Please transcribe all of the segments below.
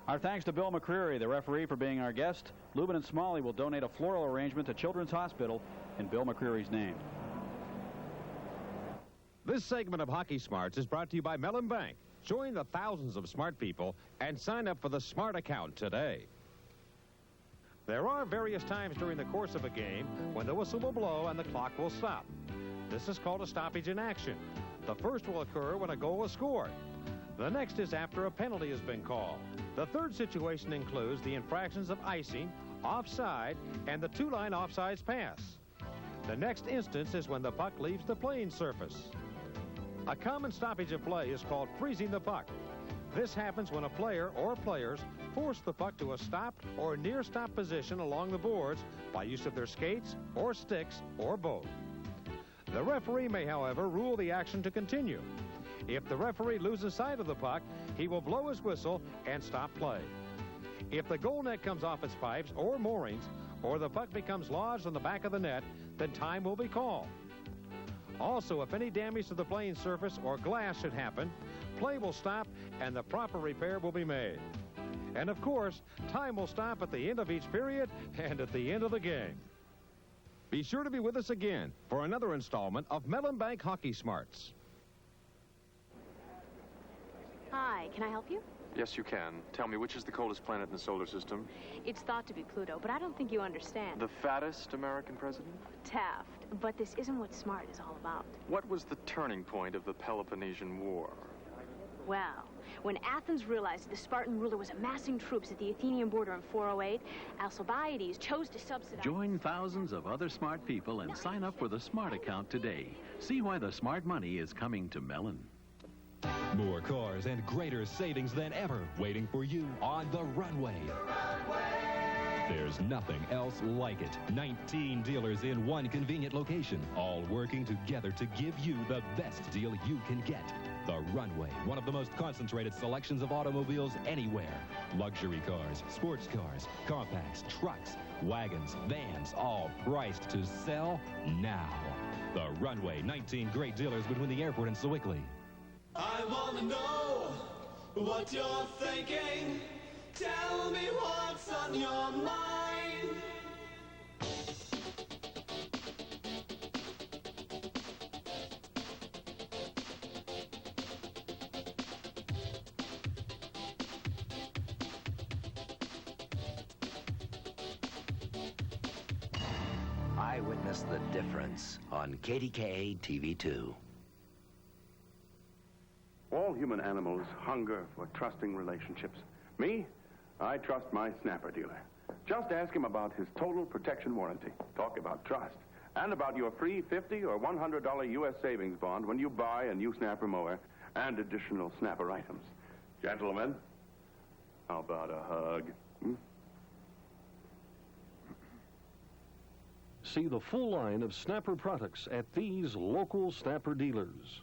Our thanks to Bill McCreary, the referee, for being our guest. Lubin and Smalley will donate a floral arrangement to Children's Hospital in Bill McCreary's name. This segment of Hockey Smarts is brought to you by Mellon Bank. Join the thousands of smart people and sign up for the Smart account today. There are various times during the course of a game when the whistle will blow and the clock will stop. This is called a stoppage in action. The first will occur when a goal is scored. The next is after a penalty has been called. The third situation includes the infractions of icing, offside, and the two-line offsides pass. The next instance is when the puck leaves the playing surface. A common stoppage of play is called freezing the puck. This happens when a player or players force the puck to a stopped or near stop position along the boards by use of their skates or sticks or both. The referee may, however, rule the action to continue. If the referee loses sight of the puck, he will blow his whistle and stop play. If the goal net comes off its pipes or moorings, or the puck becomes lodged on the back of the net, then time will be called. Also, if any damage to the playing surface or glass should happen, play will stop and the proper repair will be made. And of course, time will stop at the end of each period and at the end of the game. Be sure to be with us again for another installment of Mellon Bank Hockey Smarts. Hi, can I help you? Yes, you can. Tell me, which is the coldest planet in the solar system? It's thought to be Pluto, but I don't think you understand. The fattest American president? Taft. But this isn't what smart is all about. What was the turning point of the Peloponnesian War? Well, when Athens realized the Spartan ruler was amassing troops at the Athenian border in 408, Alcibiades chose to subsidize... Join thousands of other smart people and sign up for the Smart account today. See why the smart money is coming to Mellon. More cars and greater savings than ever waiting for you on the runway. There's nothing else like it. 19 dealers in one convenient location, all working together to give you the best deal you can get. The Runway, one of the most concentrated selections of automobiles anywhere. Luxury cars, sports cars, compacts, trucks, wagons, vans, all priced to sell now. The Runway, 19 great dealers between the airport and Sewickley. I want to know what you're thinking. Tell me what's on your mind. I witnessed the difference on KDKA TV2. All human animals hunger for trusting relationships. Me? I trust my snapper dealer. Just ask him about his total protection warranty. Talk about trust. And about your free $50 or $100 U.S. savings bond when you buy a new snapper mower and additional snapper items. Gentlemen, how about a hug? See the full line of Snapper products at these local Snapper dealers.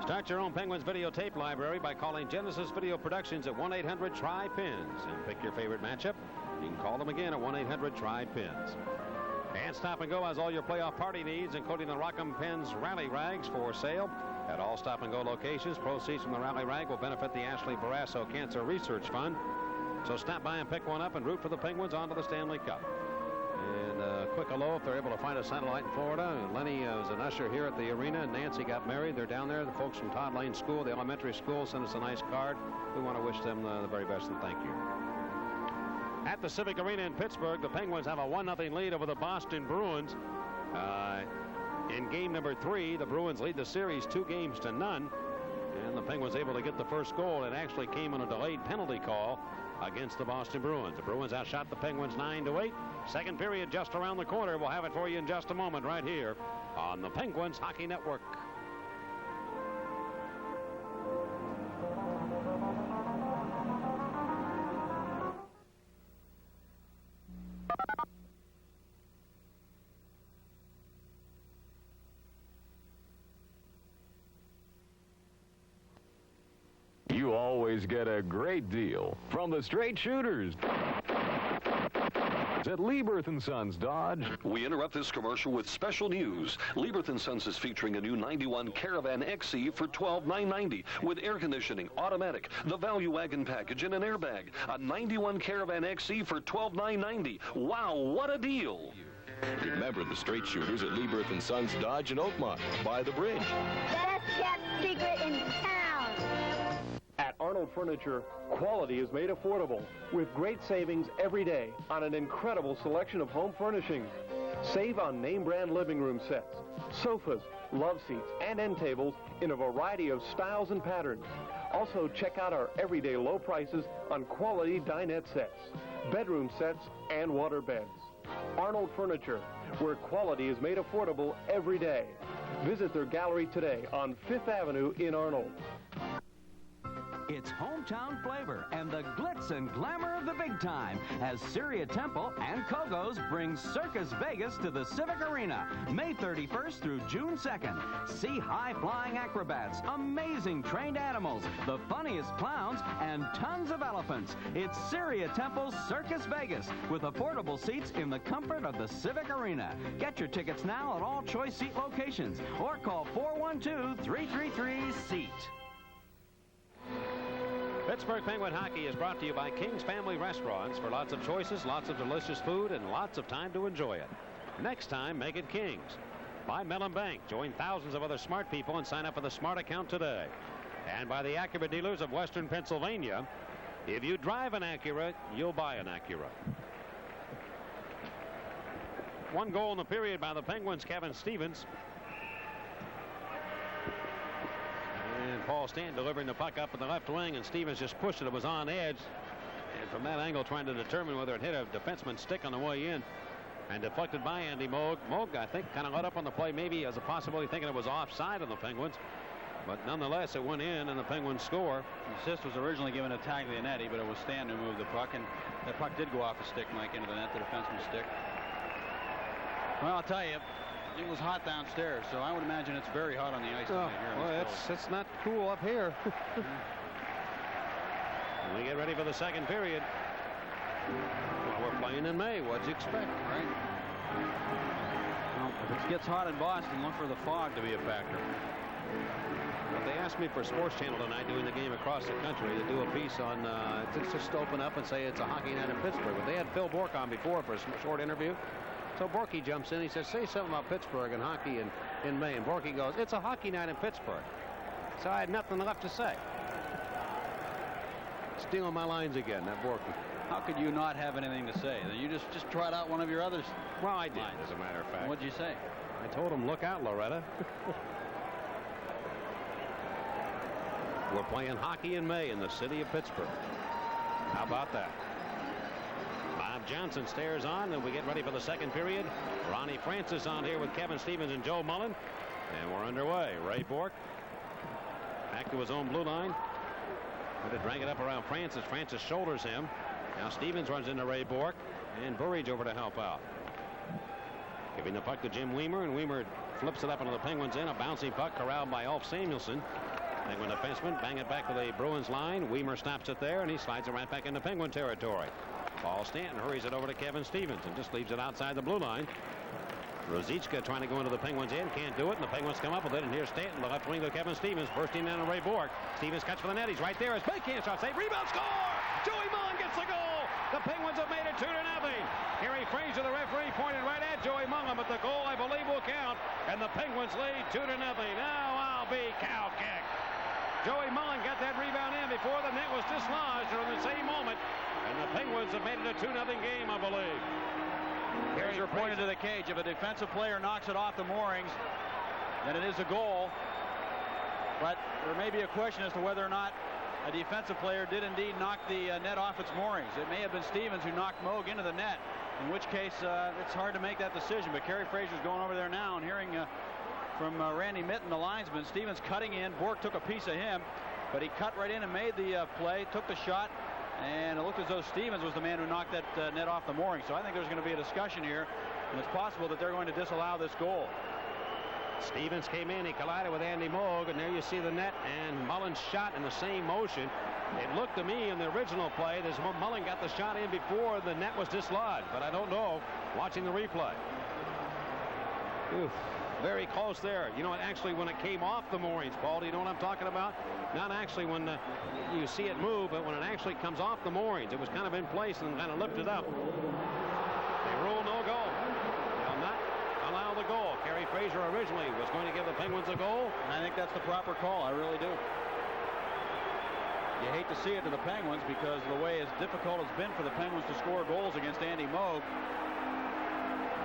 Start your own Penguins videotape library by calling Genesis Video Productions at 1-800-TRY-PINS and pick your favorite matchup. You can call them again at 1-800-TRY-PINS. And Stop and Go has all your playoff party needs, including the Rock'em Pens Rally Rags for sale at all Stop and Go locations. Proceeds from the Rally Rag will benefit the Ashley Barrasso Cancer Research Fund. So stop by and pick one up and root for the Penguins onto the Stanley Cup. And a quick hello if they're able to find a satellite in Florida. And Lenny is an usher here at the arena, and Nancy got married. They're down there. The folks from Todd Lane School, the elementary school, sent us a nice card. We want to wish them the very best and thank you. At the Civic Arena in Pittsburgh, the Penguins have a 1-0 lead over the Boston Bruins. In game number 3, the Bruins lead the series 2-0. And the Penguins able to get the first goal. It actually came on a delayed penalty call against the Boston Bruins. The Bruins outshot the Penguins 9-8. Second period just around the corner. We'll have it for you in just a moment right here on the Penguins Hockey Network. You always get a great deal from the straight shooters. At Lieberth & Sons Dodge. We interrupt this commercial with special news. Lieberth & Sons is featuring a new 91 Caravan XE for $12,990 with air conditioning, automatic, the value wagon package, and an airbag. A 91 Caravan XE for $12,990. Wow, what a deal! Remember the straight shooters at Lieberth & Sons Dodge in Oakmont, by the bridge. Best kept secret in town. At Arnold Furniture, quality is made affordable with great savings every day on an incredible selection of home furnishings. Save on name brand living room sets, sofas, love seats, and end tables in a variety of styles and patterns. Also, check out our everyday low prices on quality dinette sets, bedroom sets, and water beds. Arnold Furniture, where quality is made affordable every day. Visit their gallery today on 5th Avenue in Arnold. It's hometown flavor and the glitz and glamour of the big time as Syria Temple and Kogo's bring Circus Vegas to the Civic Arena May 31st through June 2nd. See high-flying acrobats, amazing trained animals, the funniest clowns, and tons of elephants. It's Syria Temple's Circus Vegas with affordable seats in the comfort of the Civic Arena. Get your tickets now at all choice seat locations or call 412-333-SEAT. Pittsburgh Penguin Hockey is brought to you by King's Family Restaurants for lots of choices, lots of delicious food, and lots of time to enjoy it. Next time, make it King's. By Mellon Bank. Join thousands of other smart people and sign up for the Smart Account today. And by the Acura dealers of Western Pennsylvania. If you drive an Acura, you'll buy an Acura. One goal in the period by the Penguins, Kevin Stevens. And Paul Stanton delivering the puck up in the left wing, and Stevens just pushed it. It was on edge. And from that angle, trying to determine whether it hit a defenseman's stick on the way in. And deflected by Andy Moog. Moog, I think, kind of let up on the play, maybe as a possibility, thinking it was offside on the Penguins. But nonetheless, it went in, and the Penguins score. The assist was originally given to Taglianetti, but it was Stanton who moved the puck. And that puck did go off a stick, Mike, into the net, the defenseman's stick. Well, I'll tell you, it was hot downstairs, so I would imagine it's very hot on the ice tonight here. Well, it's not cool up here. We get ready for the second period. Well, we're playing in May. What'd you expect, right? Well, if it gets hot in Boston, look for the fog to be a factor. But they asked me for Sports Channel tonight, doing the game across the country, to do a piece on, just to open up and say it's a hockey night in Pittsburgh. But they had Phil Bourque on before for a short interview. So Borky jumps in. He says, say something about Pittsburgh and hockey in May. And Borky goes, it's a hockey night in Pittsburgh. So I had nothing left to say. Stealing my lines again, that Borky. How could you not have anything to say? You just trot out one of your others. Well, I did, lines. as a matter of fact. What'd you say? I told him, look out, Loretta. We're playing hockey in May in the city of Pittsburgh. How about that? Bob Johnson stares on, and we get ready for the second period. Ronnie Francis on here with Kevin Stevens and Joe Mullen. And we're underway. Ray Bourque back to his own blue line. Had to drag it up around Francis. Francis shoulders him. Now Stevens runs into Ray Bourque, and Burridge over to help out. Giving the puck to Jim Weimer, and Weimer flips it up into the Penguins' end. A bouncing puck corralled by Ulf Samuelsson. Penguin defenseman bang it back to the Bruins line. Weimer snaps it there, and he slides it right back into Penguin territory. Paul Stanton hurries it over to Kevin Stevens and just leaves it outside the blue line. Ruzicka trying to go into the Penguins' end, can't do it, and the Penguins come up with it, and here's Stanton, the left wing to Kevin Stevens, bursting down to Ray Bourque. Stevens cuts for the net, he's right there, his backhand shot, save, rebound, score! Joey Mullen gets the goal! The Penguins have made it 2-0. Gary Fraser, the referee, pointed right at Joey Mullen, but the goal, I believe, will count, and the Penguins lead 2-0. Now I'll be cow kicked. Joey Mullen got that rebound in before the net was dislodged, or in the same moment, and the Penguins have made it a 2-0 game, I believe. Fraser pointed to the cage. If a defensive player knocks it off the moorings, then it is a goal. But there may be a question as to whether or not a defensive player did indeed knock the net off its moorings. It may have been Stevens who knocked Moog into the net, in which case it's hard to make that decision. But Kerry Fraser's going over there now and hearing from Randy Mitten, the linesman. Stevens cutting in. Bourque took a piece of him, but he cut right in and made the play, took the shot. And it looked as though Stevens was the man who knocked that net off the mooring. So I think there's going to be a discussion here, and it's possible that they're going to disallow this goal. Stevens came in, he collided with Andy Moog, and there you see the net, and Mullen shot in the same motion. It looked to me in the original play that Mullen got the shot in before the net was dislodged, but I don't know watching the replay. Oof, very close there. You know, actually when it came off the moorings, Paul, do you know what I'm talking about? Not actually when you see it move, but when it actually comes off the moorings. It was kind of in place and kind of lifted up. They rule no goal. They'll not allow the goal. Kerry Fraser originally was going to give the Penguins a goal. And I think that's the proper call. I really do. You hate to see it to the Penguins because of the way as difficult it's been for the Penguins to score goals against Andy Moog.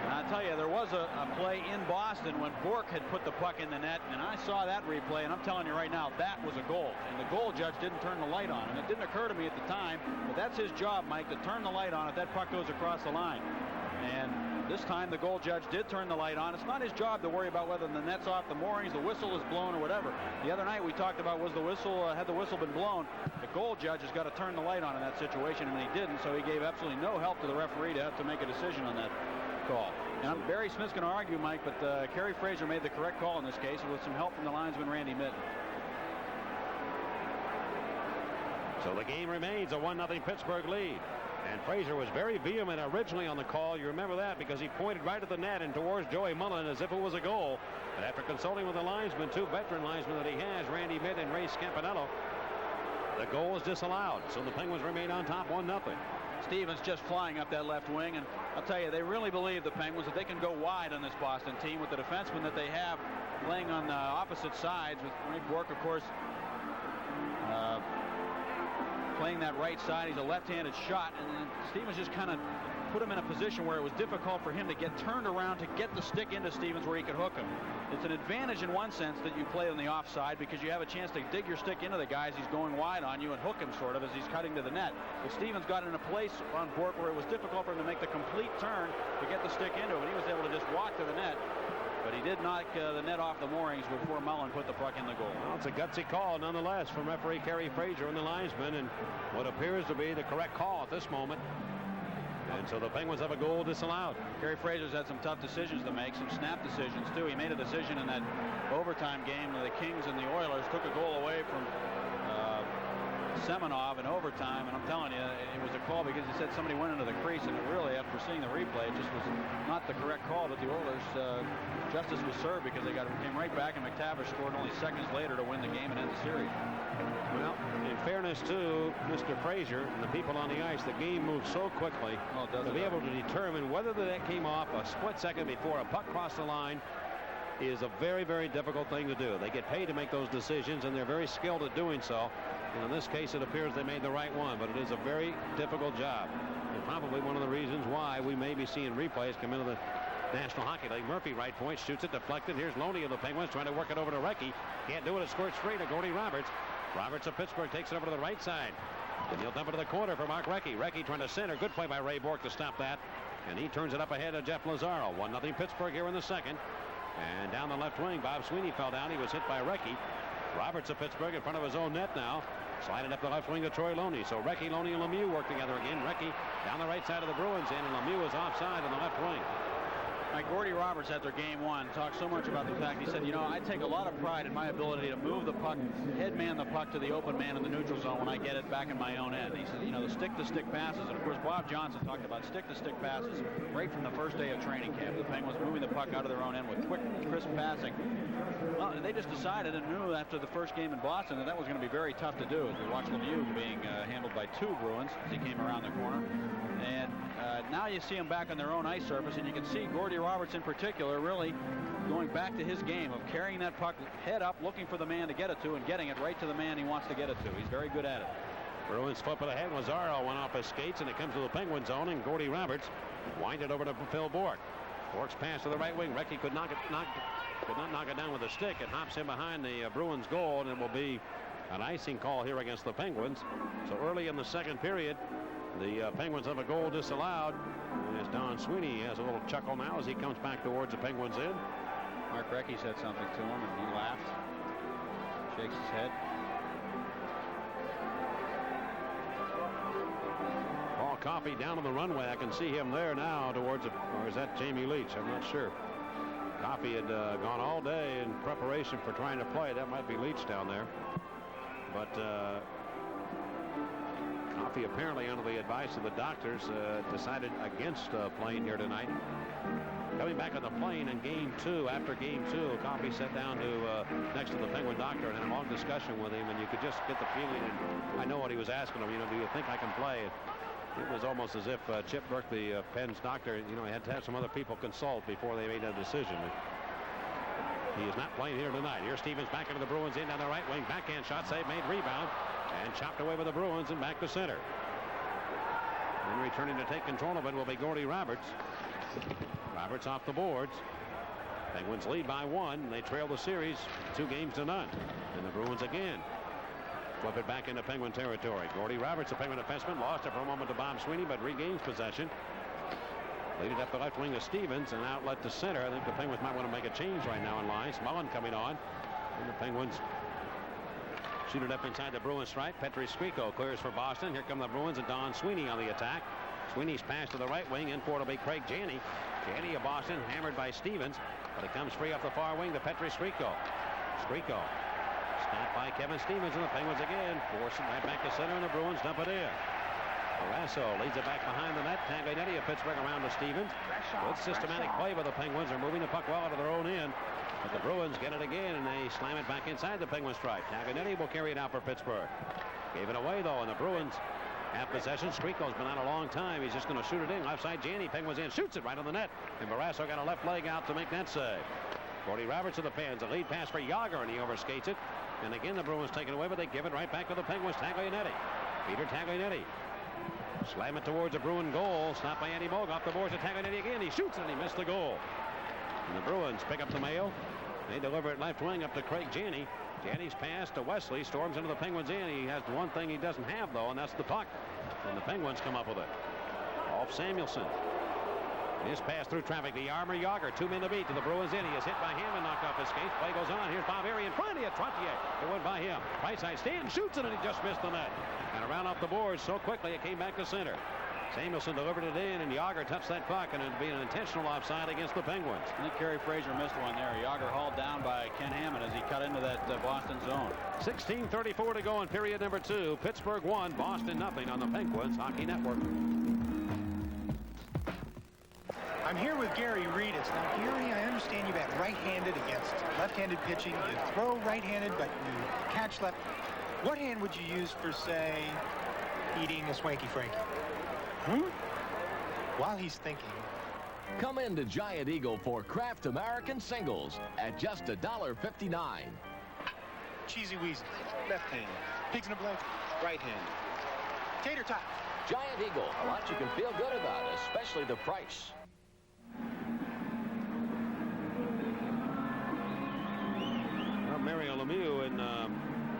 And I tell you, there was a play in Boston when Bourque had put the puck in the net, and I saw that replay, and I'm telling you right now, that was a goal. And the goal judge didn't turn the light on. And it didn't occur to me at the time, but that's his job, Mike, to turn the light on if that puck goes across the line. And this time the goal judge did turn the light on. It's not his job to worry about whether the net's off the moorings, the whistle is blown, or whatever. The other night we talked about was the whistle, had the whistle been blown. The goal judge has got to turn the light on in that situation, and he didn't, so he gave absolutely no help to the referee to have to make a decision on that call. Now, Barry Smith's going to argue, Mike, but Kerry Fraser made the correct call in this case with some help from the linesman Randy Mitten. So the game remains a 1-0 Pittsburgh lead. And Fraser was very vehement originally on the call. You remember that because he pointed right at the net and towards Joey Mullen as if it was a goal. But after consulting with the linesmen, two veteran linesmen that he has, Randy Mitten and Ray Scampanello, the goal is disallowed. So the Penguins remain on top 1-0. Stevens just flying up that left wing, and I'll tell you, they really believe, the Penguins, that they can go wide on this Boston team with the defensemen that they have playing on the opposite sides, with Ray Bourque, of course, playing that right side. He's a left-handed shot, and then Stevens just kind of put him in a position where it was difficult for him to get turned around to get the stick into Stevens where he could hook him. It's an advantage in one sense that you play on the offside because you have a chance to dig your stick into the guys he's going wide on you and hook him sort of as he's cutting to the net. But Stevens got in a place on Bourque where it was difficult for him to make the complete turn to get the stick into him, and he was able to just walk to the net. But he did knock the net off the moorings before Mullen put the puck in the goal. Well, it's a gutsy call nonetheless from referee Kerry Fraser and the linesman, and what appears to be the correct call at this moment. And so the Penguins have a goal disallowed. Kerry Fraser's had some tough decisions to make, some snap decisions too. He made a decision in that overtime game. The Kings and the Oilers took a goal away from Semenov in overtime, and I'm telling you, it was a call because he said somebody went into the crease, and it really, after seeing the replay, it just was not the correct call. But the Oilers, justice was served because they came right back, and McTavish scored only seconds later to win the game and end the series. Well, in fairness to Mr. Fraser and the people on the ice, the game moves so quickly to be able to determine whether that came off a split second before a puck crossed the line is a very, very difficult thing to do. They get paid to make those decisions, and they're very skilled at doing so. And in this case, it appears they made the right one, but it is a very difficult job. And probably one of the reasons why we may be seeing replays come into the National Hockey League. Murphy, right point, shoots it, deflected. Here's Loney of the Penguins trying to work it over to Recchi. Can't do it. It squirts free to Gordy Roberts. Roberts of Pittsburgh takes it over to the right side. And he'll dump it to the corner for Mark Recchi. Recchi trying to center. Good play by Ray Bourque to stop that. And he turns it up ahead of Jeff Lazaro. 1-0 Pittsburgh here in the second. And down the left wing, Bob Sweeney fell down. He was hit by Recchi. Roberts of Pittsburgh in front of his own net now. Sliding up the left wing to Troy Loney. So Recchi, Loney, and Lemieux work together again. Recchi down the right side of the Bruins end, and Lemieux is offside on the left wing. Like Gordy Roberts after game one talked so much about the fact, he said, you know, I take a lot of pride in my ability to move the puck, head man the puck to the open man in the neutral zone when I get it back in my own end. He said, you know, the stick-to-stick passes, and of course Bob Johnson talked about stick-to-stick passes right from the first day of training camp. The Penguins moving the puck out of their own end with quick, crisp passing. Well, they just decided and knew after the first game in Boston that that was going to be very tough to do. We watched Lemieux being handled by two Bruins as he came around the corner. And now you see him back on their own ice surface, and you can see Gordy Roberts in particular really going back to his game of carrying that puck head up, looking for the man to get it to, and getting it right to the man he wants to get it to. He's very good at it. Bruins flip it ahead. Lazaro went off his skates, and it comes to the Penguin zone, and Gordy Roberts winded over to Phil Bourque. Bourque's pass to the right wing. Recchi could not knock it down with a stick. It hops in behind the Bruins goal, and it will be an icing call here against the Penguins. So early in the second period, the Penguins have a goal disallowed. And as Don Sweeney has a little chuckle now as he comes back towards the Penguins end. Mark Recchi said something to him, and he laughed, shakes his head. Paul Coffey down on the runway. I can see him there now towards the, or is that Jamie Leach? I'm not sure. Coffey had gone all day in preparation for trying to play. That might be Leach down there. But Coffey, apparently under the advice of the doctors, decided against playing here tonight. Coming back on the plane in Game 2, after Game 2, Coffey sat down next to the Penguin doctor and had a long discussion with him, and you could just get the feeling, and I know what he was asking him, do you think I can play? It was almost as if Chip Burke, the Penn's doctor, he had to have some other people consult before they made a decision. He is not playing here tonight. Here's Stevens back into the Bruins, in down the right wing. Backhand shot, save made, rebound, and chopped away by the Bruins and back to center. And returning to take control of it will be Gordy Roberts. Roberts off the boards. Penguins lead by 1. They trail the series 2-0. And the Bruins again flip it back into Penguin territory. Gordy Roberts, a Penguin defenseman, lost it for a moment to Bob Sweeney, but regains possession. Lead it up the left wing of Stevens, and outlet to center. I think the Penguins might want to make a change right now in line. Mullen coming on. And the Penguins shoot it up inside the Bruins stripe. Petri Skriko clears for Boston. Here come the Bruins and Don Sweeney on the attack. Sweeney's pass to the right wing. In for it will be Craig Janney. Janney of Boston, hammered by Stevens, but it comes free off the far wing to Petri Skriko. Skriko snapped by Kevin Stevens, and the Penguins again force it right back to center, and the Bruins dump it in. Barrasso leads it back behind the net. Taglianetti of Pittsburgh around to Stevens. Good systematic play by the Penguins. They're moving the puck well out of their own end. But the Bruins get it again, and they slam it back inside the Penguin stripe. Taglianetti will carry it out for Pittsburgh. Gave it away, though, and the Bruins have possession. Skriko's been out a long time. He's just going to shoot it in. Left side, Janney. Penguins in. Shoots it right on the net. And Barrasso got a left leg out to make that save. Gordy Roberts of the Pens. A lead pass for Yager, and he overskates it. And again, the Bruins take it away, but they give it right back to the Penguins. Taglianetti. Peter Taglianetti. Slam it towards the Bruin goal. Stopped by Andy Moog. Off the boards to Taglianetti again. He shoots it, and he missed the goal. And the Bruins pick up the mail. They deliver it left wing up to Craig Janney. Janney's pass to Wesley. Storms into the Penguins in. He has one thing he doesn't have, though, and that's the puck. And the Penguins come up with it. Off Samuelson. His pass through traffic. The armor Yager. 2 men to beat to the Bruins in. He is hit by Hammond, knocked off his skates. Play goes on. Here's Bob Erie in front of you. Trottier. It went by him. Right side stand. Shoots it, and he just missed the net. And around off the boards so quickly it came back to center. Samuelson delivered it in, and Yager touched that puck, and it'd be an intentional offside against the Penguins. I think Kerry Fraser missed one there. Yager hauled down by Ken Hammond as he cut into that Boston zone. 16:34 to go in period number 2. Pittsburgh 1, Boston nothing on the Penguins Hockey Network. I'm here with Gary Reedus. Now, Gary, I understand you bat right-handed against left-handed pitching. You throw right-handed, but you catch left. What hand would you use for, say, eating a Swanky Frankie? While he's thinking. Come into Giant Eagle for Kraft American Singles at just $1.59. Cheesy Weasel, left hand. Pigs in a blanket, right hand. Tater tot. Giant Eagle, a lot you can feel good about, especially the price. Well, Mario Lemieux in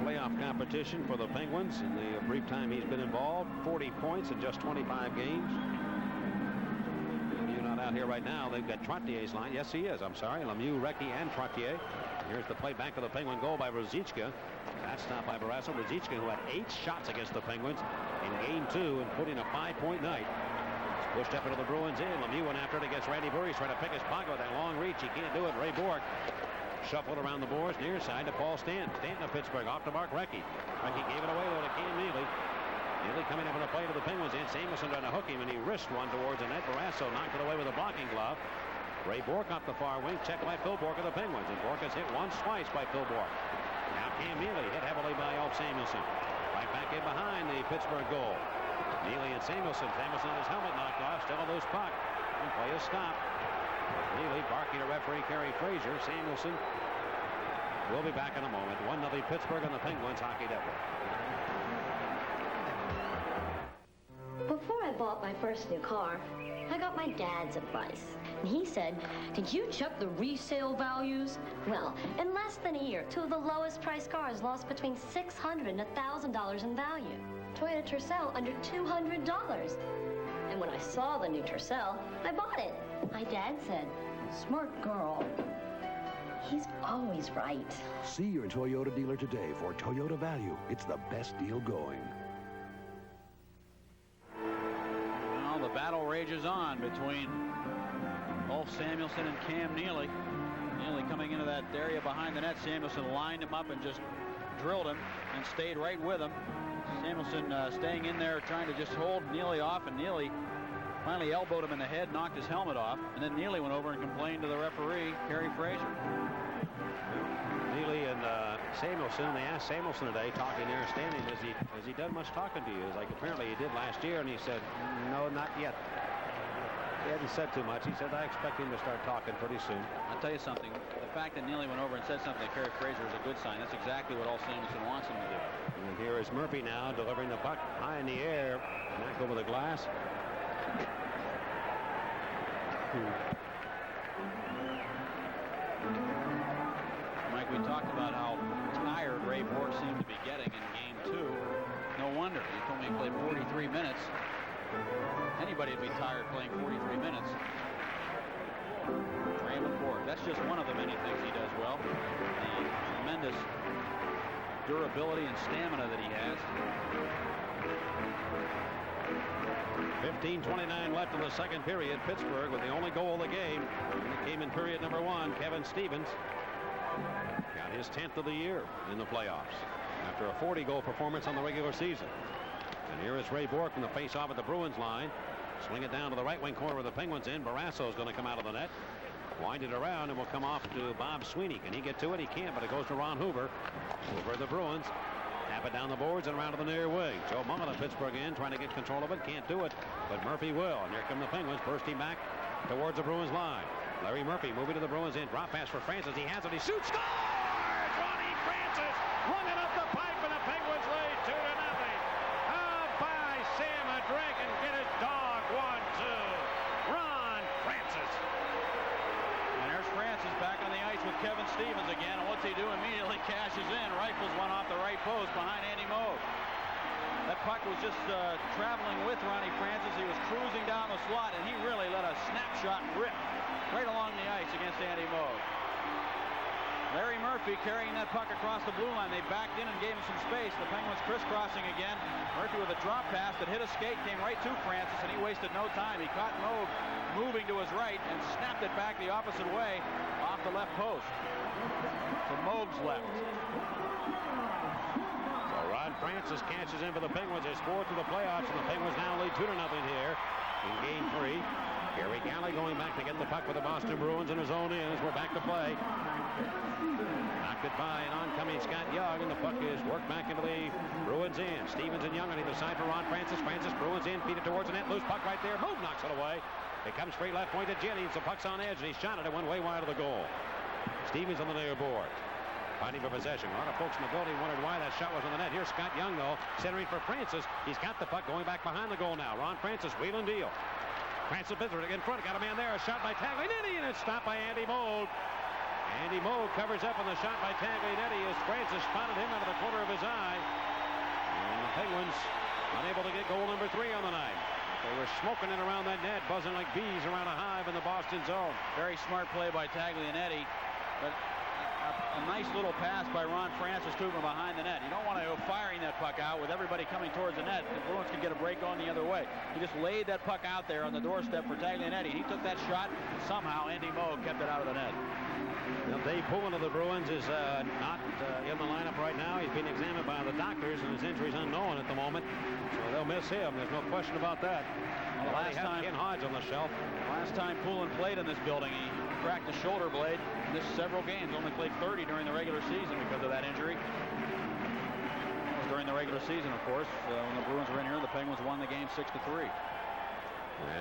playoff competition for the Penguins in the brief time he's been involved. 40 points in just 25 games. Lemieux not out here right now. They've got Trottier's line. Yes, he is. I'm sorry. Lemieux, Recchi, and Trottier. Here's the play back to the Penguin goal by Ruzicka. That's stopped by Barrasso. Ruzicka, who had 8 shots against the Penguins in Game 2 and put in a 5-point night. He's pushed up into the Bruins in. Lemieux went after it against Randy Burr. He's trying to pick his pocket with that long reach. He can't do it. Ray Bork shuffled around the boards near side to Paul Stanton. Stanton of Pittsburgh off to Mark Recchi. Recchi gave it away though to Cam Neely. Neely coming up on the play to the Penguins in. Samuelson trying to hook him, and he wrist one towards the net. Barrasso knocked it away with a blocking glove. Ray Bork off the far wing, checked by Phil Bork of the Penguins, and Bork has hit once, twice by Phil Bork. Now Cam Neely hit heavily by Alf Samuelson. Right back in behind the Pittsburgh goal. Neely and Samuelson. Samuelson had his helmet knocked off, still a loose puck. And play is stopped. Neely barking to referee Kerry Fraser. Samuelson will be back in a moment. 1-0 Pittsburgh on the Penguins Hockey Network. Before I bought my first new car, I got my dad's advice. And he said, did you check the resale values? Well, in less than a year, 2 of the lowest priced cars lost between $600 and $1,000 in value. Toyota Tercel under $200. And when I saw the new Tercel, I bought it. My dad said, smart girl. He's always right. See your Toyota dealer today for Toyota value. It's the best deal going. Well, the battle rages on between Ulf Samuelson and Cam Neely. Neely coming into that area behind the net. Samuelson lined him up and just drilled him and stayed right with him. Samuelson staying in there, trying to just hold Neely off, and Neely finally elbowed him in the head, knocked his helmet off, and then Neely went over and complained to the referee, Kerry Fraser. Neely and Samuelson, they asked Samuelson today, talking there, standing, has he done much talking to you? It's like apparently he did last year, and he said, no, not yet. He hadn't said too much. He said, I expect him to start talking pretty soon. I'll tell you something. The fact that Neely went over and said something to Kerry Fraser is a good sign. That's exactly what all Samuelson wants him to do. And here is Murphy now delivering the puck high in the air. Knocked over the glass. Mike, we talked about how tired Ray Bourque seemed to be getting in game 2. No wonder. He told me he played 43 minutes. Anybody would be tired playing 43 minutes. Raymond Bourque. That's just one of the many things he does well. The tremendous durability and stamina that he has. 15:29 left in the second period. Pittsburgh with the only goal of the game. And it came in period number 1. Kevin Stevens got his 10th of the year in the playoffs after a 40-goal performance on the regular season. And here is Ray Bourque from the face-off at the Bruins line. Swing it down to the right wing corner of the Penguins in. Barrasso is going to come out of the net. Wind it around and will come off to Bob Sweeney. Can he get to it? He can't, but it goes to Ron Hoover. Over the Bruins. Tap it down the boards and around to the near wing. Joe Mullen of Pittsburgh in, trying to get control of it. Can't do it, but Murphy will. And here come the Penguins, bursting back towards the Bruins line. Larry Murphy moving to the Bruins in. Drop pass for Francis. He has it. He shoots. Scores! Ronnie Francis running up the pipe, and the Penguins lead 2-0. How by Sam Drake and get it dog 1-2. Ron Francis. And there's Francis back on the ice with Kevin Stevens again. And what's he do? Immediately cashes in. Rifles one off the right post behind Andy Moog. That puck was just traveling with Ronnie Francis. He was cruising down the slot, and he really let a snapshot rip right along the ice against Andy Moog. Larry Murphy carrying that puck across the blue line. They backed in and gave him some space. The Penguins crisscrossing again. Murphy with a drop pass that hit a skate, came right to Francis, and he wasted no time. He caught Moog moving to his right and snapped it back the opposite way off the left post. To Moog's left. So Ron Francis catches in for the Penguins. There's 4 to the playoffs, and the Penguins now lead 2-0 here in game 3. Gary Galley going back to get the puck with the Boston Bruins in his own end as we're back to play. Knocked it by an oncoming Scott Young, and the puck is worked back into the Bruins end. Stevens and Young on either side for Ron Francis. Francis, Bruins in, feed it towards the net. Loose puck right there. Moog knocks it away. It comes straight left point to Jennings. The puck's on edge, and he shot it. It went way wide of the goal. Stevens on the near board. Fighting for possession. A lot of folks in the building wondered why that shot was on the net. Here's Scott Young, though, centering for Francis. He's got the puck going back behind the goal now. Ron Francis, wheel and deal. Francis Pittsburgh in front, got a man there. A shot by Taglianetti, and it's stopped by Andy Moog. Andy Moog covers up on the shot by Taglianetti as Francis spotted him out of the corner of his eye. And the Penguins unable to get goal number 3 on the night. They were smoking it around that net, buzzing like bees around a hive in the Boston zone. Very smart play by Taglianetti, but a nice little pass by Ron Francis to him behind the net. You don't want to go firing that puck out with everybody coming towards the net. The Bruins could get a break going the other way. He just laid that puck out there on the doorstep for Taglianetti. He took that shot. Somehow Andy Moog kept it out of the net. Now, Dave Pullen of the Bruins is not in the lineup right now. He's being examined by the doctors, and his injury is unknown at the moment. So they'll miss him. There's no question about that. Well, last time Ken Hodge on the shelf. Last time Pullen played in this building, he cracked a shoulder blade. Missed several games. Only played 30 during the regular season because of that injury. That was during the regular season, of course. When the Bruins were in here, the Penguins won the game 6-3.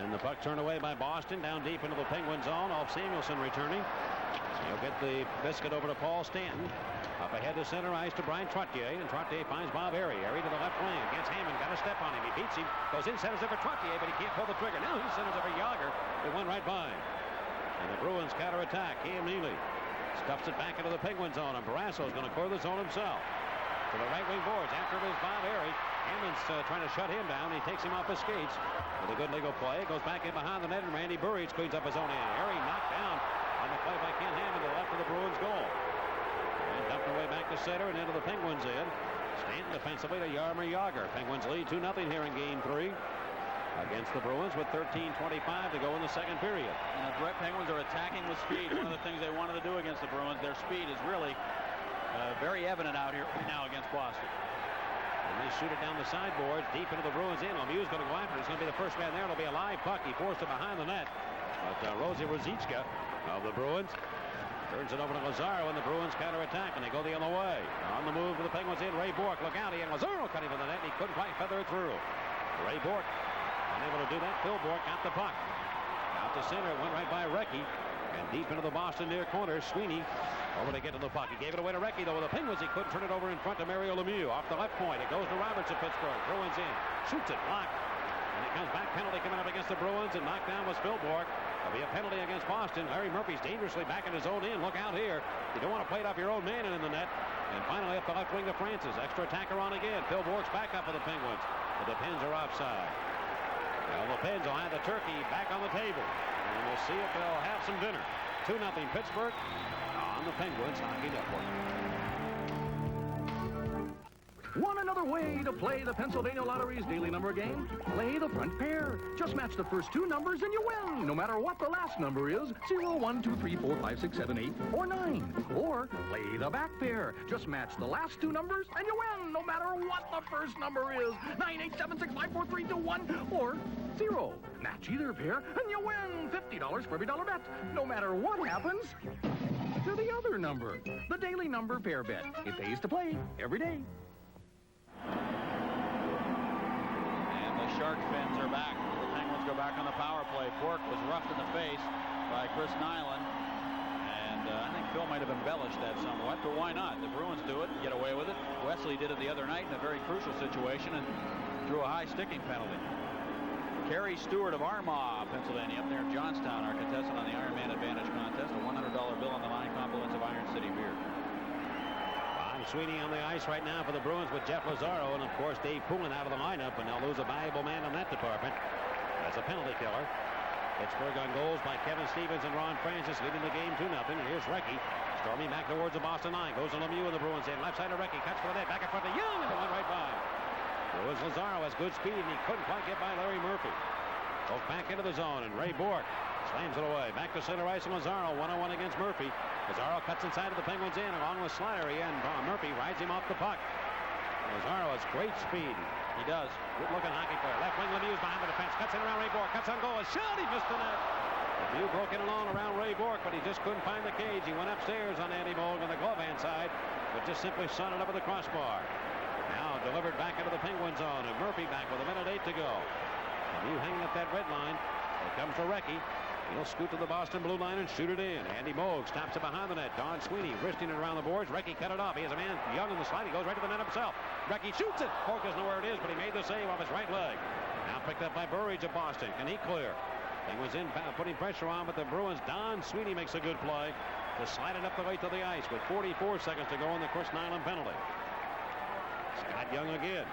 And the puck turned away by Boston down deep into the Penguin zone. Off Samuelson returning. He'll get the biscuit over to Paul Stanton. Up ahead to center ice to Brian Trottier, and Trottier finds Bob Airy. Airy to the left wing against Hammond. Got a step on him. He beats him. Goes in, centers it for Trottier, but he can't pull the trigger. Now he centers it for Yager. It went right by him. And the Bruins counterattack. Cam Neely stuffs it back into the Penguin zone, and Barrasso's going to clear the zone himself. To the right wing boards. After it is Bob Airy. Hammond's trying to shut him down. He takes him off his skates with a good legal play. Goes back in behind the net, and Randy Burridge cleans up his own end. Airy knocked down on the play by Ken Hammond to the left of the Bruins goal. And dumped away back to center and into the Penguins end. Stanton defensively to Jaromir Jagr. Penguins lead 2-0 here in game 3 against the Bruins with 13:25 to go in the second period. And the Penguins are attacking with speed. One of the things they wanted to do against the Bruins, their speed is really very evident out here now against Boston. And they shoot it down the sideboards, deep into the Bruins end. Lemieux's going to go after it. He's going to be the first man there. It'll be a live puck. He forced it behind the net. But Rosie Ruzicka of the Bruins turns it over to Lazaro, and the Bruins counterattack, and they go the other way. On the move to the Penguins in. Ray Bourque, look out. He had Lazaro cutting for the net, and he couldn't quite feather it through. Ray Bourque unable to do that. Phil Bourque got the puck. Out to center. It went right by Recchi. And deep into the Boston near corner, Sweeney over to get to the puck. He gave it away to Recchi, though with the Penguins he couldn't turn it over in front to Mario Lemieux. Off the left point. It goes to Roberts of Pittsburgh. Bruins in. Shoots it. Blocked. And it comes back. Penalty coming up against the Bruins, and knocked down was Phil Bourque. There'll be a penalty against Boston. Larry Murphy's dangerously back in his own end. Look out here. You don't want to play it off your own man and in the net. And finally up the left wing to Francis. Extra attacker on again. Phil Bourque's back up for the Penguins. But the Pens are offside. Well, the Pens will have the turkey back on the table. And we'll see if they'll have some dinner. 2-0 Pittsburgh on the Penguins Hockey Network. Want another way to play the Pennsylvania Lottery's daily number game? Play the front pair. Just match the first two numbers and you win, no matter what the last number is. 0, 1, 2, 3, 4, 5, 6, 7, 8, or 9. Or play the back pair. Just match the last two numbers and you win, no matter what the first number is. 9, 8, 7, 6, 5, 4, 3, 2, 1, or 0. Match either pair and you win $50 for every dollar bet, no matter what happens to the other number. The daily number pair bet. It pays to play every day. And the Shark fins are back. The Penguins go back on the power play. Bourque was roughed in the face by Chris Nyland. And I think Phil might have embellished that somewhat, but why not? The Bruins do it, get away with it. Wesley did it the other night in a very crucial situation and drew a high sticking penalty. Kerry Stewart of Armagh, Pennsylvania, up there in Johnstown, our contestant on the Ironman Advantage contest. A $100 bill on the line, compliments of Iron City beer. Sweeney on the ice right now for the Bruins with Jeff Lazaro, and of course Dave Poulin out of the lineup, and they'll lose a valuable man in that department as a penalty killer. Pittsburgh on goals by Kevin Stevens and Ron Francis, leading the game 2-0. Here's Recchi storming back towards the Boston line. Goes to Lemieux in the Bruins end. Left side of Recchi, cuts for the net, back in front of Young, and it went right by. It was Lazaro has good speed, and he couldn't quite get by Larry Murphy. Both back into the zone, and Ray Bourque slams it away. Back to center ice, and Lazaro 1-on-1 against Murphy. Lazaro cuts inside of the Penguins in, along with Slattery, and Murphy rides him off the puck. Lazaro has great speed. He does. Good-looking hockey player. Left wing Lemieux's behind the defense. Cuts in around Ray Bourque. Cuts on goal. A shot. He missed the net. Lemieux broke in alone around Ray Bourque, but he just couldn't find the cage. He went upstairs on Andy Moog on the glove hand side, but just simply shot it over the crossbar. Now delivered back into the Penguin zone, and Murphy back with 1:08 to go. Lemieux hanging at that red line. Here comes for Recchi. He'll scoot to the Boston blue line and shoot it in. Andy Moog stops it behind the net. Don Sweeney wristing it around the boards. Recchi cut it off. He has a man Young in the slide. He goes right to the net himself. Recchi shoots it. Cork doesn't know where it is, but he made the save off his right leg. Now picked up by Burridge of Boston. Can he clear? Penguins in, putting pressure on, but the Bruins, Don Sweeney makes a good play to slide it up the way to the ice with 44 seconds to go in the Chris Nyland penalty. Scott Young again.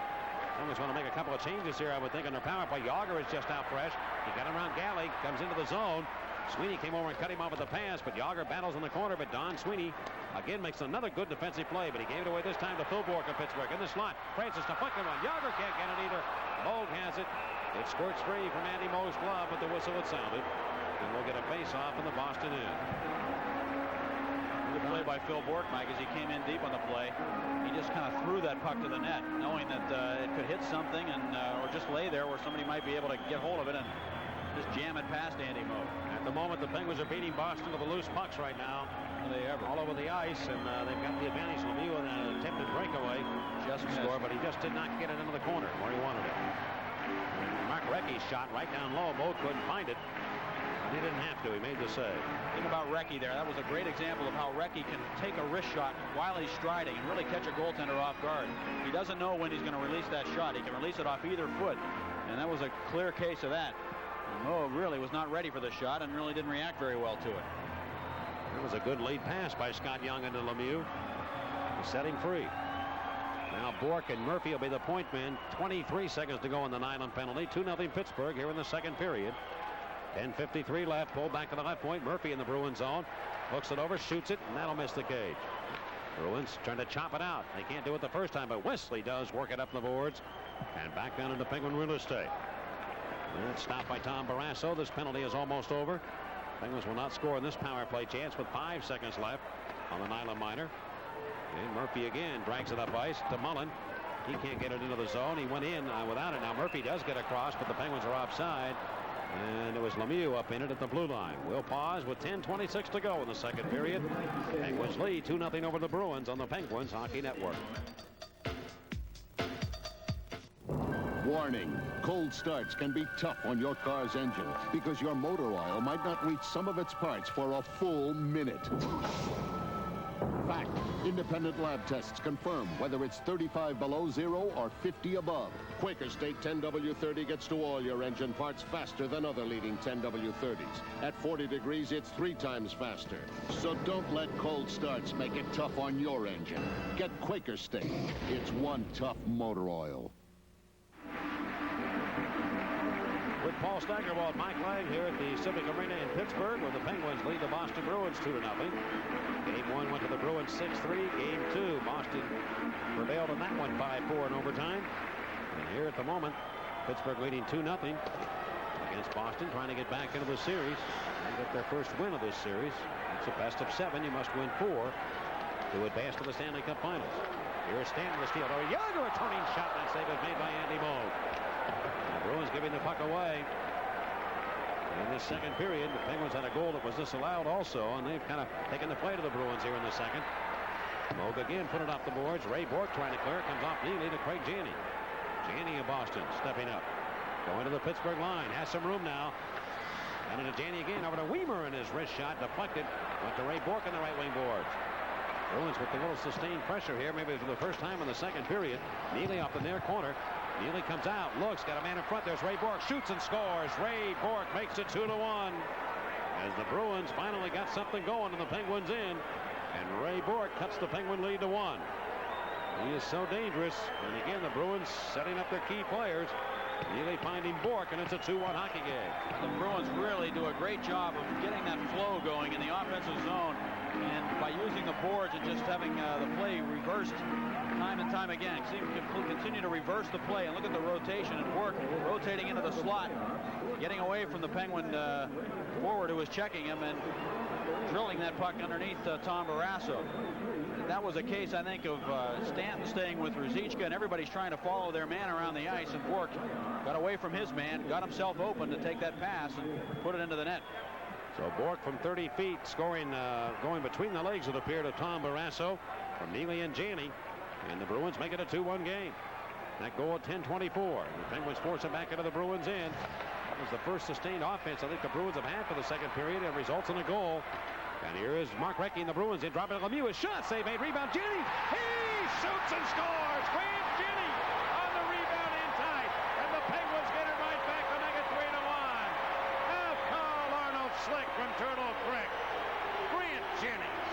Penguins want to make a couple of changes here, I would think, on their power play. Yager is just out fresh. He got him around Galley, comes into the zone. Sweeney came over and cut him off with the pass, but Yager battles in the corner, but Don Sweeney again makes another good defensive play, but he gave it away this time to Phil Bourque of Pittsburgh. In the slot, Francis deflected one. Yager can't get it either. Moog has it. It squirts free from Andy Moog's glove, but the whistle had sounded. And we'll get a face-off in the Boston end. Good play by Phil Bourque, Mike, as he came in deep on the play. He just kind of threw that puck to the net, knowing that it could hit something and or just lay there where somebody might be able to get hold of it and just jam it past Andy Moog. At the moment, the Penguins are beating Boston with the loose pucks right now. All over the ice, and they've got the advantage. Lemieux with an attempted breakaway. Just score, but he just did not get it into the corner where he wanted it. Mark Recchi's shot right down low. Moog couldn't find it. But he didn't have to. He made the save. Think about Recchi there. That was a great example of how Recchi can take a wrist shot while he's striding and really catch a goaltender off guard. He doesn't know when he's going to release that shot. He can release it off either foot, and that was a clear case of that. Moog really was not ready for the shot and really didn't react very well to it. It was a good lead pass by Scott Young into Lemieux to set him free. Now Bourque and Murphy will be the point men. 23 seconds to go in the Nyland penalty. 2-0 Pittsburgh here in the second period. 10:53 left. Pulled back to the left point. Murphy in the Bruins zone. Hooks it over, shoots it, and that'll miss the cage. Bruins trying to chop it out. They can't do it the first time, but Wesley does work it up the boards. And back down into Penguin real estate. And it's stopped by Tom Barrasso. This penalty is almost over. Penguins will not score in this power play chance with 5 seconds left on the Nyland minor. And Murphy again drags it up ice to Mullen. He can't get it into the zone. He went in without it. Now Murphy does get across, but the Penguins are offside. And it was Lemieux up in it at the blue line. We'll pause with 10:26 to go in the second period. Penguins lead 2-0 over the Bruins on the Penguins Hockey Network. Warning, cold starts can be tough on your car's engine because your motor oil might not reach some of its parts for a full minute. Fact, independent lab tests confirm whether it's 35 below zero or 50 above. Quaker State 10W30 gets to all your engine parts faster than other leading 10W30s. At 40 degrees, it's 3 times faster. So don't let cold starts make it tough on your engine. Get Quaker State. It's one tough motor oil. With Paul Steigerwald, Mike Lang here at the Civic Arena in Pittsburgh, where the Penguins lead the Boston Bruins 2-0. Game 1 went to the Bruins 6-3. Game 2, Boston prevailed in that one 5-4 in overtime. And here at the moment, Pittsburgh leading 2-0 against Boston, trying to get back into the series and get their first win of this series. It's a best of 7. You must win 4 to advance to the Stanley Cup Finals. Here's Stanton to steal. Oh, Yager, a turning shot. That save is made by Andy Moog. The Bruins giving the puck away. In this second period, the Penguins had a goal that was disallowed also, and they've kind of taken the play to the Bruins here in the second. Moog again put it off the boards. Ray Bourque trying to clear. Comes off Neely to Craig Janney. Janney of Boston stepping up. Going to the Pittsburgh line. Has some room now. And into Janney again. Over to Weimer, and his wrist shot deflected. Went to Ray Bourque on the right wing boards. Bruins with a little sustained pressure here, maybe for the first time in the second period. Neely off the near corner. Neely comes out, looks, got a man in front. There's Ray Bourque, shoots and scores. Ray Bourque makes it 2-1. As the Bruins finally got something going in the Penguins end, and Ray Bourque cuts the Penguin lead to 1. He is so dangerous, and again the Bruins setting up their key players. Neely finding Bourque, and it's a 2-1 hockey game. The Bruins really do a great job of getting that flow going in the offensive zone, and by using the boards and just having the play reversed time and time again. See, we can continue to reverse the play, and look at the rotation and Bourque rotating into the slot, getting away from the Penguin forward who was checking him and drilling that puck underneath Tom Barrasso. That was a case, I think, of Stanton staying with Ruzicka, and everybody's trying to follow their man around the ice, and Bourque got away from his man, got himself open to take that pass and put it into the net. So Bourque from 30 feet scoring, going between the legs, it appeared, of Tom Barrasso from Neely and Janney, and the Bruins make it a 2-1 game. That goal at 10:24. The Penguins force it back into the Bruins end. That was the first sustained offense I think the Bruins have had for the second period, and results in a goal. And here is Mark Recchi and the Bruins. They drop it. Lemieux, a shot, save made, rebound. Janney, he shoots and scores. Grant Janney on the rebound in tight, and the Penguins get it right back to make it 3-1. Now Carl Arnold slick from Turtle Creek. Grant Jennings.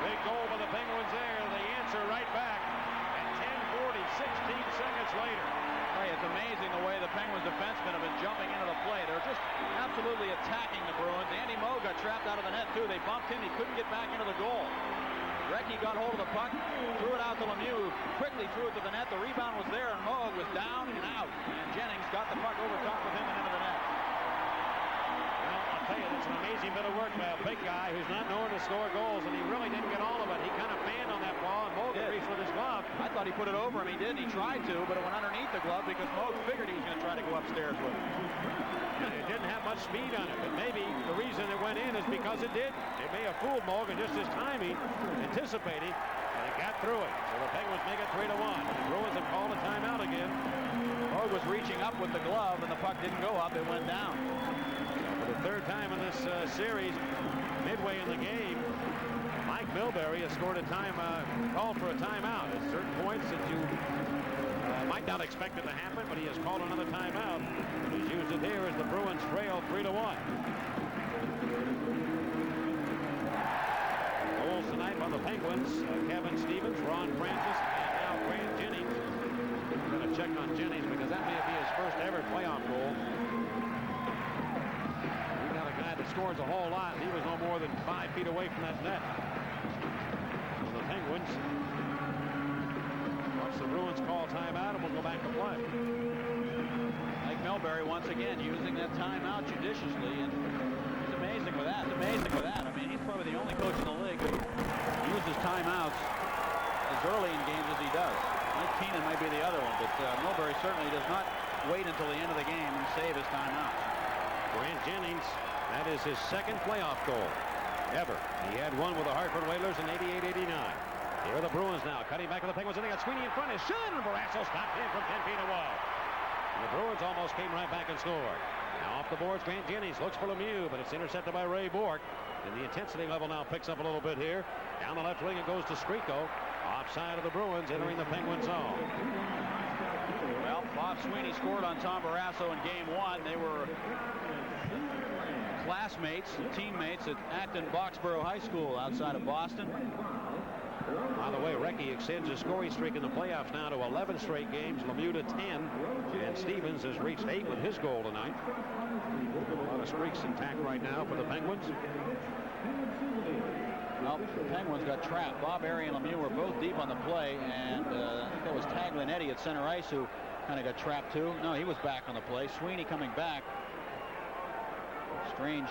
Big goal by the Penguins there. They answer right back at 10:40, 16 seconds later. Hey, it's amazing the way the Penguins defensemen have been jumping into the play. They're just absolutely attacking the Bruins. Andy Moog got trapped out of the net, too. They bumped him. He couldn't get back into the goal. Recchi got hold of the puck, threw it out to Lemieux, quickly threw it to the net. The rebound was there, and Moog was down and out. And Jennings got the puck over top of him and into the net. Well, I'll tell you, that's an amazing bit of work by a big guy who's not known to score goals, and he really didn't get all of it. He kind of fanned on that ball, and Moog reached with his glove. I thought he put it over him. He did. He tried to, but it went underneath the glove because Moog figured he was going to try to go upstairs with it. And it didn't have much speed on it, but maybe the reason it went in is because it did. It may have fooled Moog, and just his timing, anticipating, and it got through it. So the Penguins make it 3-1. The Bruins have called a timeout again. Moog was reaching up with the glove, and the puck didn't go up. It went down. For the third time in this series, midway in the game, Mike Milbury has scored a called for a timeout. At certain points that you might not expect it to happen, but he has called another timeout. He's used it here as the Bruins trail 3-1. Goals tonight by the Penguins: Kevin Stevens, Ron Francis, and now Grant Jennings. I'm going to check on Jennings because that may be his first ever playoff goal. We got a guy that scores a whole lot, and he was no more than 5 feet away from that net. So the Penguins watch the Bruins call timeout, and we'll go back to play. Mike Milbury once again using that timeout judiciously, and he's amazing with that. It's amazing with that. I mean, he's probably the only coach in the league who uses timeouts as early in games as he does. Mike Keenan might be the other one, but Milbury certainly does not wait until the end of the game and save his timeout. Grant Jennings, that is his second playoff goal ever. He had one with the Hartford Whalers in 88-89. Here are the Bruins now, cutting back to the Penguins, and they got Sweeney in front. His shot, and Barrasso stopped in from 10 feet away. And the Bruins almost came right back and scored. Now off the boards, Grant Jennings looks for Lemieux, but it's intercepted by Ray Bourque. And the intensity level now picks up a little bit here. Down the left wing it goes to Skriko. Offside of the Bruins, entering the Penguin zone. Well, Bob Sweeney scored on Tom Barrasso in game 1. They were classmates and teammates at Acton Boxborough High School outside of Boston. By the way, Recchi extends his scoring streak in the playoffs now to 11 straight games. Lemieux to 10. And Stevens has reached 8 with his goal tonight. A lot of streaks intact right now for the Penguins. Well, the Penguins got trapped. Bob, Airy, and Lemieux were both deep on the play, and I think that was Taglianetti at center ice who kind of got trapped too. No, he was back on the play. Sweeney coming back. Strange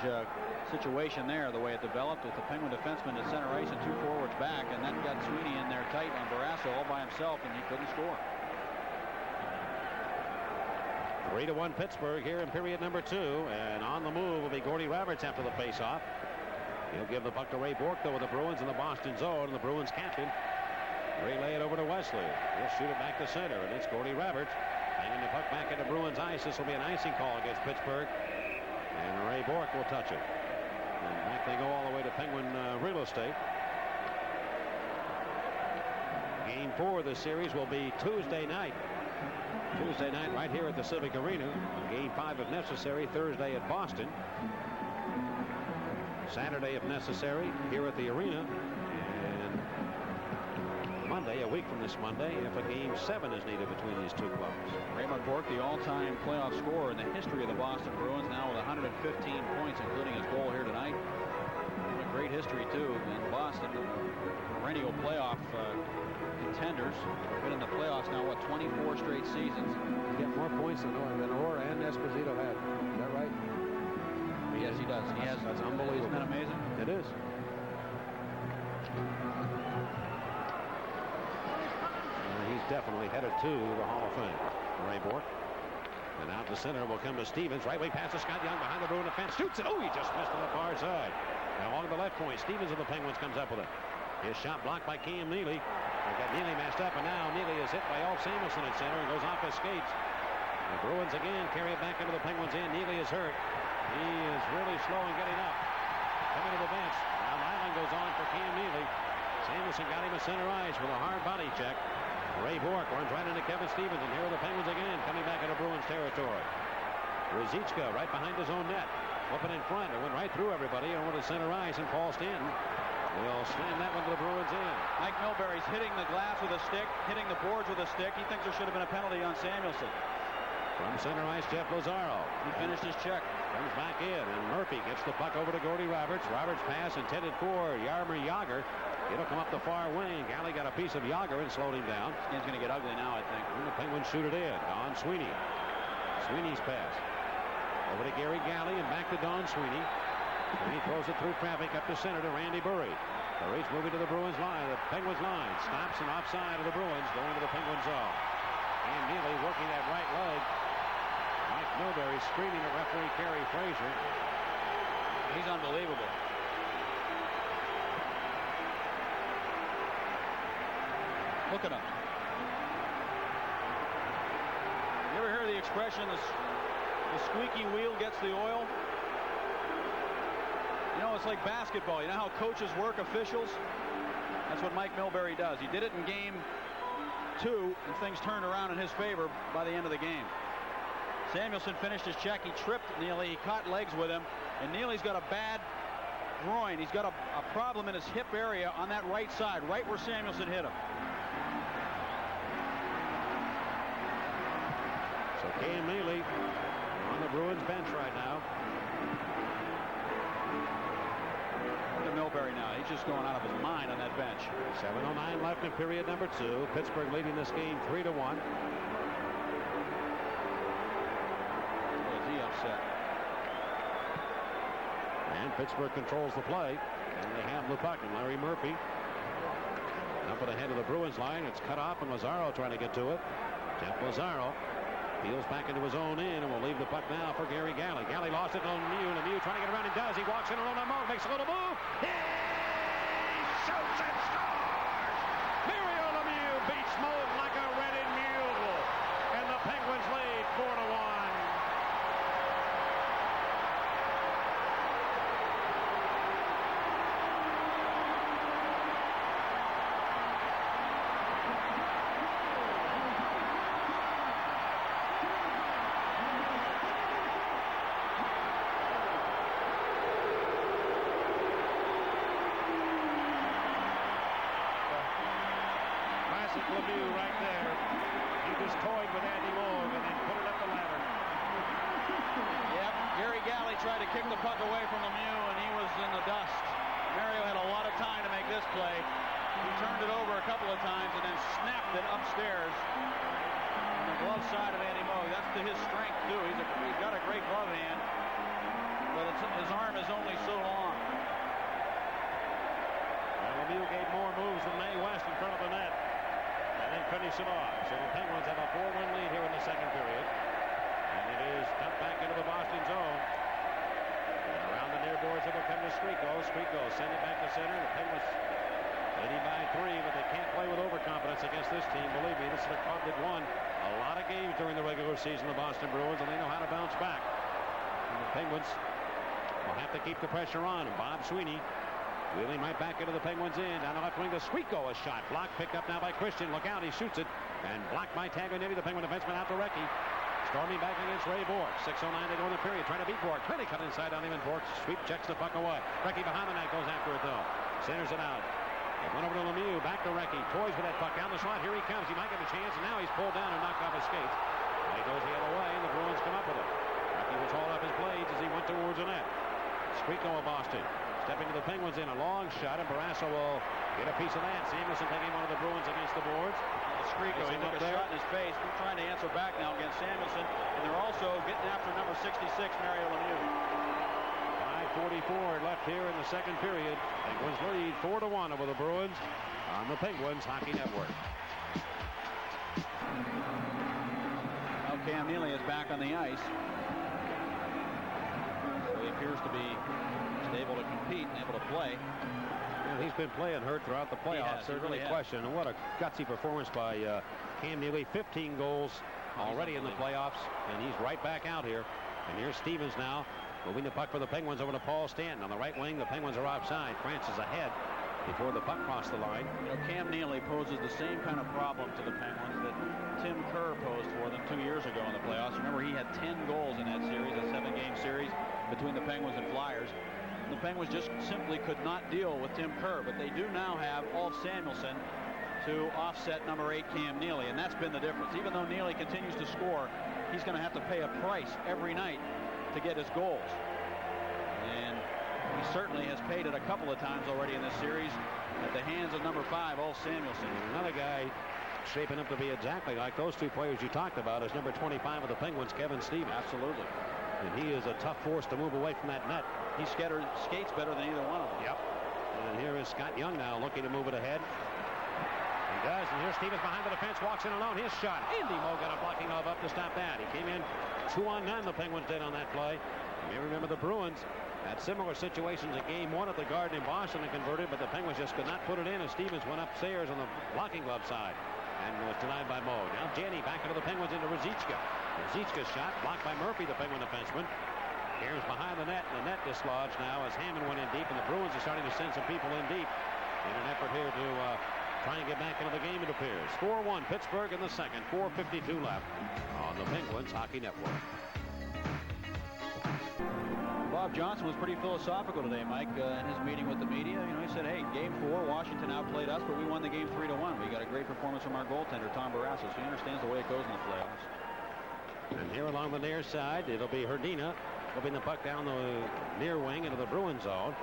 situation there, the way it developed with the Penguin defenseman at center ice and 2 forwards back, and that got Sweeney in there tight on Barrasso all by himself, and he couldn't score. 3-1 Pittsburgh here in period number 2, and on the move will be Gordy Roberts after the faceoff. He'll give the puck to Ray Bourque, though, with the Bruins in the Boston zone, and the Bruins captain relay it over to Wesley. He'll shoot it back to center, and it's Gordy Roberts hanging the puck back into Bruins ice. This will be an icing call against Pittsburgh, and Ray Bourque will touch it. And back they go all the way to Penguin real estate. Game 4 of this series will be Tuesday night. Tuesday night right here at the Civic Arena. Game 5 if necessary Thursday at Boston. Saturday if necessary here at the arena. And Monday, a week from this Monday, if a game 7 is needed between these two clubs. Raymond Bourque, the all-time playoff scorer in the history of the Boston Bruins, now with 115 points, including his goal here tonight. A great history, too, in Boston. Perennial playoff contenders. Been in the playoffs now, what, 24 straight seasons. He's got more points than Orr and Esposito had. Is that right? Yes, he does. He has. That's unbelievable. Isn't that amazing? It is. He's definitely headed to the Hall of Fame. Ray Bourque. And out the center will come to Stevens. Right way pass to Scott Young behind the Bruin defense. Shoots it. Oh, he just missed on the far side. Now along the left point, Stevens of the Penguins comes up with it. His shot blocked by Cam Neely. They've got Neely messed up, and now Neely is hit by Ulf Samuelsson at center and goes off his skates. The Bruins again carry it back into the Penguins' end. Neely is hurt. He is really slow in getting up. Coming to the bench. Now Nyland goes on for Cam Neely. Samuelsson got him at center ice with a hard body check. Ray Bourque runs right into Kevin Stevens, and here are the Penguins again coming back into Bruins territory. Ruzicka right behind his own net. Flipping in front. It went right through everybody over to center ice, and Paul Stanton will slam that one to the Bruins in. Mike Milbury's hitting the glass with a stick, hitting the boards with a stick. He thinks there should have been a penalty on Samuelsson. From center ice, Jeff Lazaro. He finished his check. Comes back in, and Murphy gets the puck over to Gordy Roberts. Roberts pass intended for Jaromir Jagr. It'll come up the far wing. Galley got a piece of Jagr and slowed him down. It's going to get ugly now, I think. And the Penguins shoot it in. Don Sweeney. Sweeney's pass. Over to Gary Galley and back to Don Sweeney. And he throws it through traffic up to center to Randy Burry. Burry's moving to the Bruins line. The Penguins line stops and offside of the Bruins going to the Penguins zone. And Neely working that right leg. Mike Milbury screaming at referee Kerry Frazier. He's unbelievable. Look at him. You ever hear the expression, the squeaky wheel gets the oil? You know, it's like basketball. You know how coaches work officials? That's what Mike Milbury does. He did it in game 2, and things turned around in his favor by the end of the game. Samuelsson finished his check. He tripped Neely. He caught legs with him. And Neely's got a bad groin. He's got a problem in his hip area on that right side, right where Samuelsson hit him. So Cam Neely on the Bruins bench right now. Look at Milbury now. He's just going out of his mind on that bench. 7:09 left in period number 2. Pittsburgh leading this game 3-1. Upset. And Pittsburgh controls the play. And they have the puck. And Larry Murphy up at the head of the Bruins line. It's cut off, and Lazaro trying to get to it. Jeff Lazaro peels back into his own end and will leave the puck now for Gary Galley. Galley lost it on Lemieux. Lemieux trying to get around. He does. He walks in around on Moe. Makes a little move. He shoots and scores! Mario Lemieux beats Moe like a rented mule. And the Penguins lead 4-1. Lemieux right there. He just toyed with Andy Moog and then put it up the ladder. Yep, Gary Galley tried to kick the puck away from Lemieux, and he was in the dust. Mario had a lot of time to make this play. He turned it over a couple of times and then snapped it upstairs on the glove side of Andy Moog. That's to his strength, too. He's got a great glove hand, but his arm is only so long. Well, Lemieux gave more moves than Mae West in front of the net. And then finish it off. So the Penguins have a 4-1 lead here in the second period. And it is dumped back into the Boston zone. And around the near boards it will come to Skriko. Skriko send it back to center. The Penguins leading by 3, but they can't play with overconfidence against this team. Believe me, this is a club that won a lot of games during the regular season, the Boston Bruins, and they know how to bounce back. And the Penguins will have to keep the pressure on. And Bob Sweeney wheeling right back into the Penguins end. Down the left wing to Skriko. A shot blocked. Picked up now by Christian. Look out. He shoots it. And blocked by Taglianetti. The Penguin defenseman out to Recchi. Storming back against Ray Bourque. 6:09 to go in the period. Trying to beat Bourque. Trying to cut inside on him. And Bourque sweep checks the puck away. Recchi behind the net. Goes after it though. Centers it out. It went over to Lemieux. Back to Recchi. Toys with that puck down the slot. Here he comes. He might get a chance. And now he's pulled down and knocked off his skates. And he goes the other way. And the Bruins come up with it. Recchi was hauled up his blades as he went towards the net. Skriko of Boston. Stepping to the Penguins in a long shot, and Barrasso will get a piece of that. Samuelson taking one of the Bruins against the boards. Skriko, he took a shot in his face. They're trying to answer back now against Samuelson, and they're also getting after number 66, Mario Lemieux. 5:44 left here in the second period. Penguins lead 4-1 over the Bruins on the Penguins Hockey Network. Now Cam Neely is back on the ice. So he appears to be able to compete and able to play. And he's been playing hurt throughout the playoffs. There's really question. And what a gutsy performance by Cam Neely. 15 goals already in the playoffs, and he's right back out here. And here's Stevens now moving the puck for the Penguins over to Paul Stanton on the right wing. The Penguins are offside. France is ahead before the puck crossed the line. You know, Cam Neely poses the same kind of problem to the Penguins that Tim Kerr posed for them 2 years ago in the playoffs. Remember, he had 10 goals in that series, a 7-game series between the Penguins and Flyers. The Penguins just simply could not deal with Tim Kerr, but they do now have Ulf Samuelsson to offset number 8 Cam Neely, and that's been the difference. Even though Neely continues to score, he's going to have to pay a price every night to get his goals. And he certainly has paid it a couple of times already in this series at the hands of number 5, Ulf Samuelsson. And another guy shaping up to be exactly like those two players you talked about is number 25 of the Penguins, Kevin Stevens. Absolutely. And he is a tough force to move away from that net. He skates better than either one of them. Yep. And here is Scott Young now looking to move it ahead. He does, and here's Stevens behind the defense, walks in alone. His shot. Andy Moe got a blocking glove up to stop that. He came in 2-on-9, the Penguins did on that play. You may remember the Bruins had similar situations in Game 1 at the Garden in Boston and converted, but the Penguins just could not put it in, and Stevens went upstairs on the blocking glove side and was denied by Moe. Now Janney back into the Penguins into Ruzicka. Ruzicka's shot blocked by Murphy, the Penguin defenseman. Here's behind the net, and the net dislodged now as Hammond went in deep, and the Bruins are starting to send some people in deep in an effort here to try and get back into the game, it appears. 4-1 Pittsburgh in the second, 4:52 left on the Penguins Hockey Network. Bob Johnson was pretty philosophical today, Mike, in his meeting with the media. You know, he said, hey, Game 4, Washington outplayed us, but we won the game 3-1. We got a great performance from our goaltender, Tom Barrasso, so he understands the way it goes in the playoffs. And here along the near side, it'll be Hrdina flipping the puck down the near wing into the Bruins zone.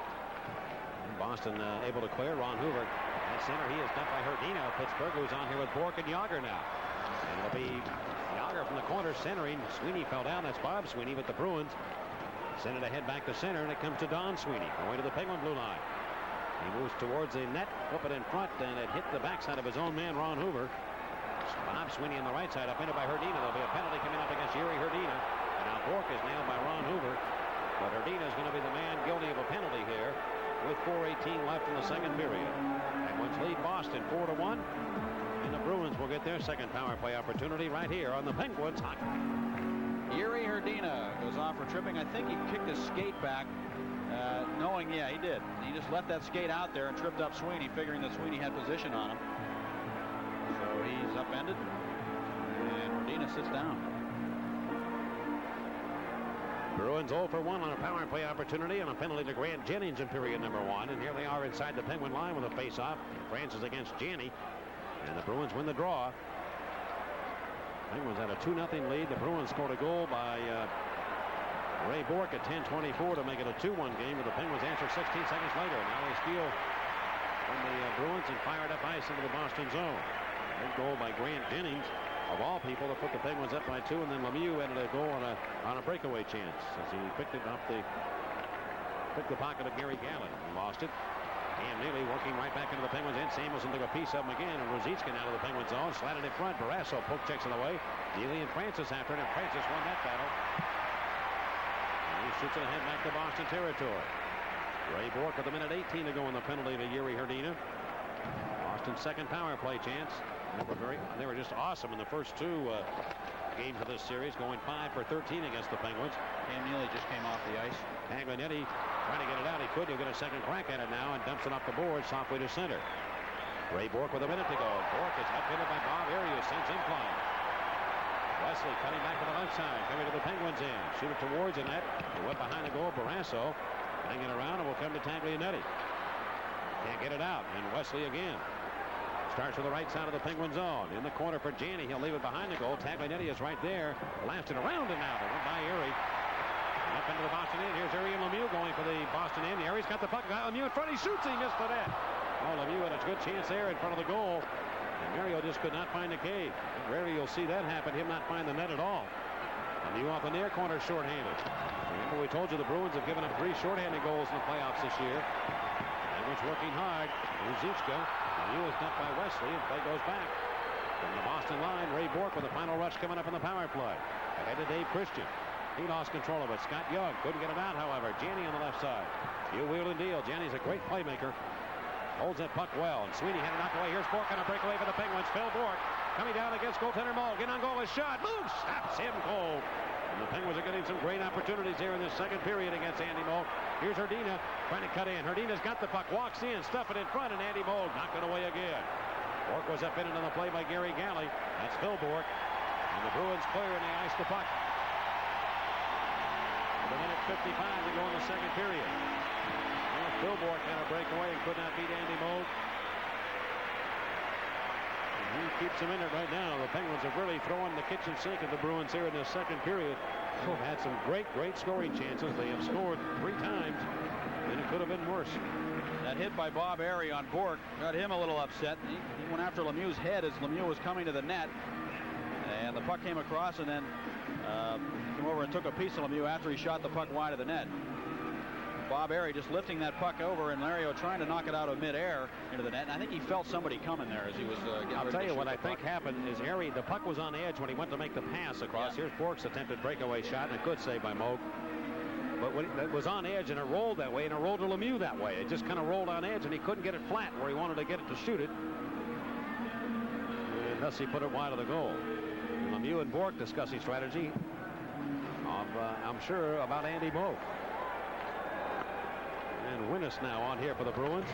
And Boston able to clear. Ron Hoover at center. He is dumped by Hrdina of Pittsburgh, who's on here with Bourque and Yager now. And it'll be Yager from the corner centering. Sweeney fell down. That's Bob Sweeney, but the Bruins Send it ahead back to center, and it comes to Don Sweeney, going to the Penguin blue line. He moves towards the net, flip it in front, and it hit the backside of his own man, Ron Hoover. Bob Sweeney on the right side, upended by Herdina. There'll be a penalty coming up against Yuri Herdina. And now Bork is nailed by Ron Hoover. But Herdina is going to be the man guilty of a penalty here with 4:18 left in the second period. Penguins lead Boston 4-1. And the Bruins will get their second power play opportunity right here on the Penguins hotline. Yuri Herdina goes off for tripping. I think he kicked his skate back, knowing, yeah, he did. He just left that skate out there and tripped up Sweeney, figuring that Sweeney had position on him. So he's upended, and Herdina sits down. Bruins 0 for 1 on a power play opportunity and a penalty to Grant Jennings in period number 1. And here they are inside the Penguin line with a face-off. Francis against Janney. And the Bruins win the draw. Penguins had a 2-0 lead. The Bruins scored a goal by Ray Bork at 10:24 to make it a 2-1 game, with the Penguins answered 16 seconds later. Now they steal from the Bruins and fired up ice into the Boston zone. Good goal by Grant Jennings, of all people, to put the Penguins up by 2, and then Lemieux ended a goal on a breakaway chance as he picked it off the pocket of Gary Gallant. He lost it. Cam Neely working right back into the Penguins end. Samuelson took a piece of him again, and Ruzicka out of the Penguins zone, slatted in front. Barrasso poke checks it away. Neely and Francis after it, and Francis won that battle. And he shoots it ahead back to Boston territory. Ray Bork with 1:18 to go on the penalty to Yuri Herdina. Boston's second power play chance. They were just awesome in the first 2 games of this series, going 5 for 13 against the Penguins. Cam Neely just came off the ice. Taglianetti trying to get it out. He could. He'll get a second crack at it now and dumps it off the board softly to center. Ray Bork with 1 minute to go. Bork is upended by Bob Arie, who sends him flying. Wesley cutting back to the left side, coming to the Penguins end. Shoot it towards the net. He went behind the goal. Barrasso hanging around, and will come to Taglianetti. Can't get it out. And Wesley again. Starts with the right side of the Penguin zone. In the corner for Janney. He'll leave it behind the goal. Taglianetti is right there. Blasted around and out. It went by Erie. Up into the Boston end. Here's Erie and Lemieux going for the Boston end. Erie's got the puck. Got Lemieux in front. He shoots. He missed the net. Oh, Lemieux had a good chance there in front of the goal. And Mario just could not find the cave. Rarely you'll see that happen. Him not find the net at all. Lemieux off the near corner shorthanded. Remember, we told you the Bruins have given up 3 shorthanded goals in the playoffs this year. Penguins working hard. Ruzicka. Lemieux is dumped by Wesley, and play goes back. From the Boston line, Ray Bork with a final rush coming up in the power play. Ahead to Dave Christian. He lost control of it. Scott Young couldn't get it out, however. Janney on the left side. He'll wheel and deal. Janney's a great playmaker. Holds that puck well, and Sweeney had it knocked away. Here's Bork on a breakaway for the Penguins. Phil Bork coming down against goaltender Moog. In on goal, his shot. Moog stops him cold. And the Penguins are getting some great opportunities here in this second period against Andy Moog. Here's Herdina trying to cut in. Herdina's got the puck, walks in, stuff it in front, and Andy Moog knocked it away again. Bork was up in it on the play by Gary Galley. That's Phil Bork. And the Bruins clear, and they ice the puck. With 1:55 to go in the second period. Well, Phil Bork had a breakaway and could not beat Andy Moog. And he keeps them in it right now. The Penguins have really thrown the kitchen sink at the Bruins here in the second period. They've had some great scoring chances. They have scored 3 times, and it could have been worse. That hit by Bob Arie on Bork got him a little upset. He went after Lemieux's head as Lemieux was coming to the net. And the puck came across, and then came over and took a piece of Lemieux after he shot the puck wide of the net. Bob Arie just lifting that puck over, and Lario trying to knock it out of midair into the net. And I think he felt somebody coming there as he was getting ready to shoot. I'll tell you what I think happened is Arie, the puck was on edge when he went to make the pass across. Yeah. Here's Bork's attempted breakaway shot, and a good save by Moog. But when it was on edge, and it rolled that way, and it rolled to Lemieux that way. It just kind of rolled on edge, and he couldn't get it flat where he wanted to get it to shoot it. And thus he put it wide of the goal. And Lemieux and Bork discussing strategy of, I'm sure, about Andy Moog. And Winnis now on here for the Bruins.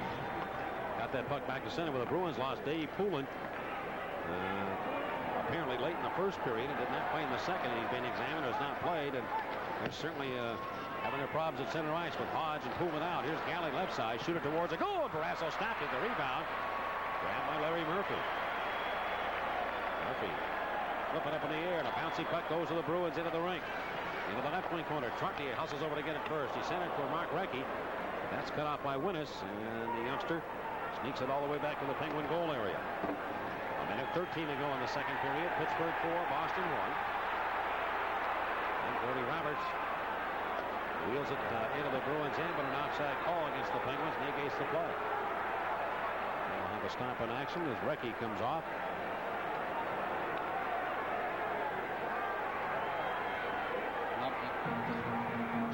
Got that puck back to center, with the Bruins lost Dave Poulin. Apparently late in the first period and did not play in the second. He's been examined, has not played, and they're certainly having their problems at center ice with Hodge and Poulin out. Here's Galley left side, shoot it towards a goal. Barrasso stopped it. The rebound grabbed by Larry Murphy. Murphy flipping up in the air, and a bouncy puck goes to the Bruins into the rink. Into the left wing corner. Trottier hustles over to get it first. He sent it for Mark Recchi. That's cut off by Winnis, and the youngster sneaks it all the way back to the Penguin goal area. 1:13 to go in the second period. Pittsburgh 4, Boston 1. And Cody Roberts Wheels it into the Bruins end, but an offside call against the Penguins negates the play. They'll have a stop in action as Recchi comes off.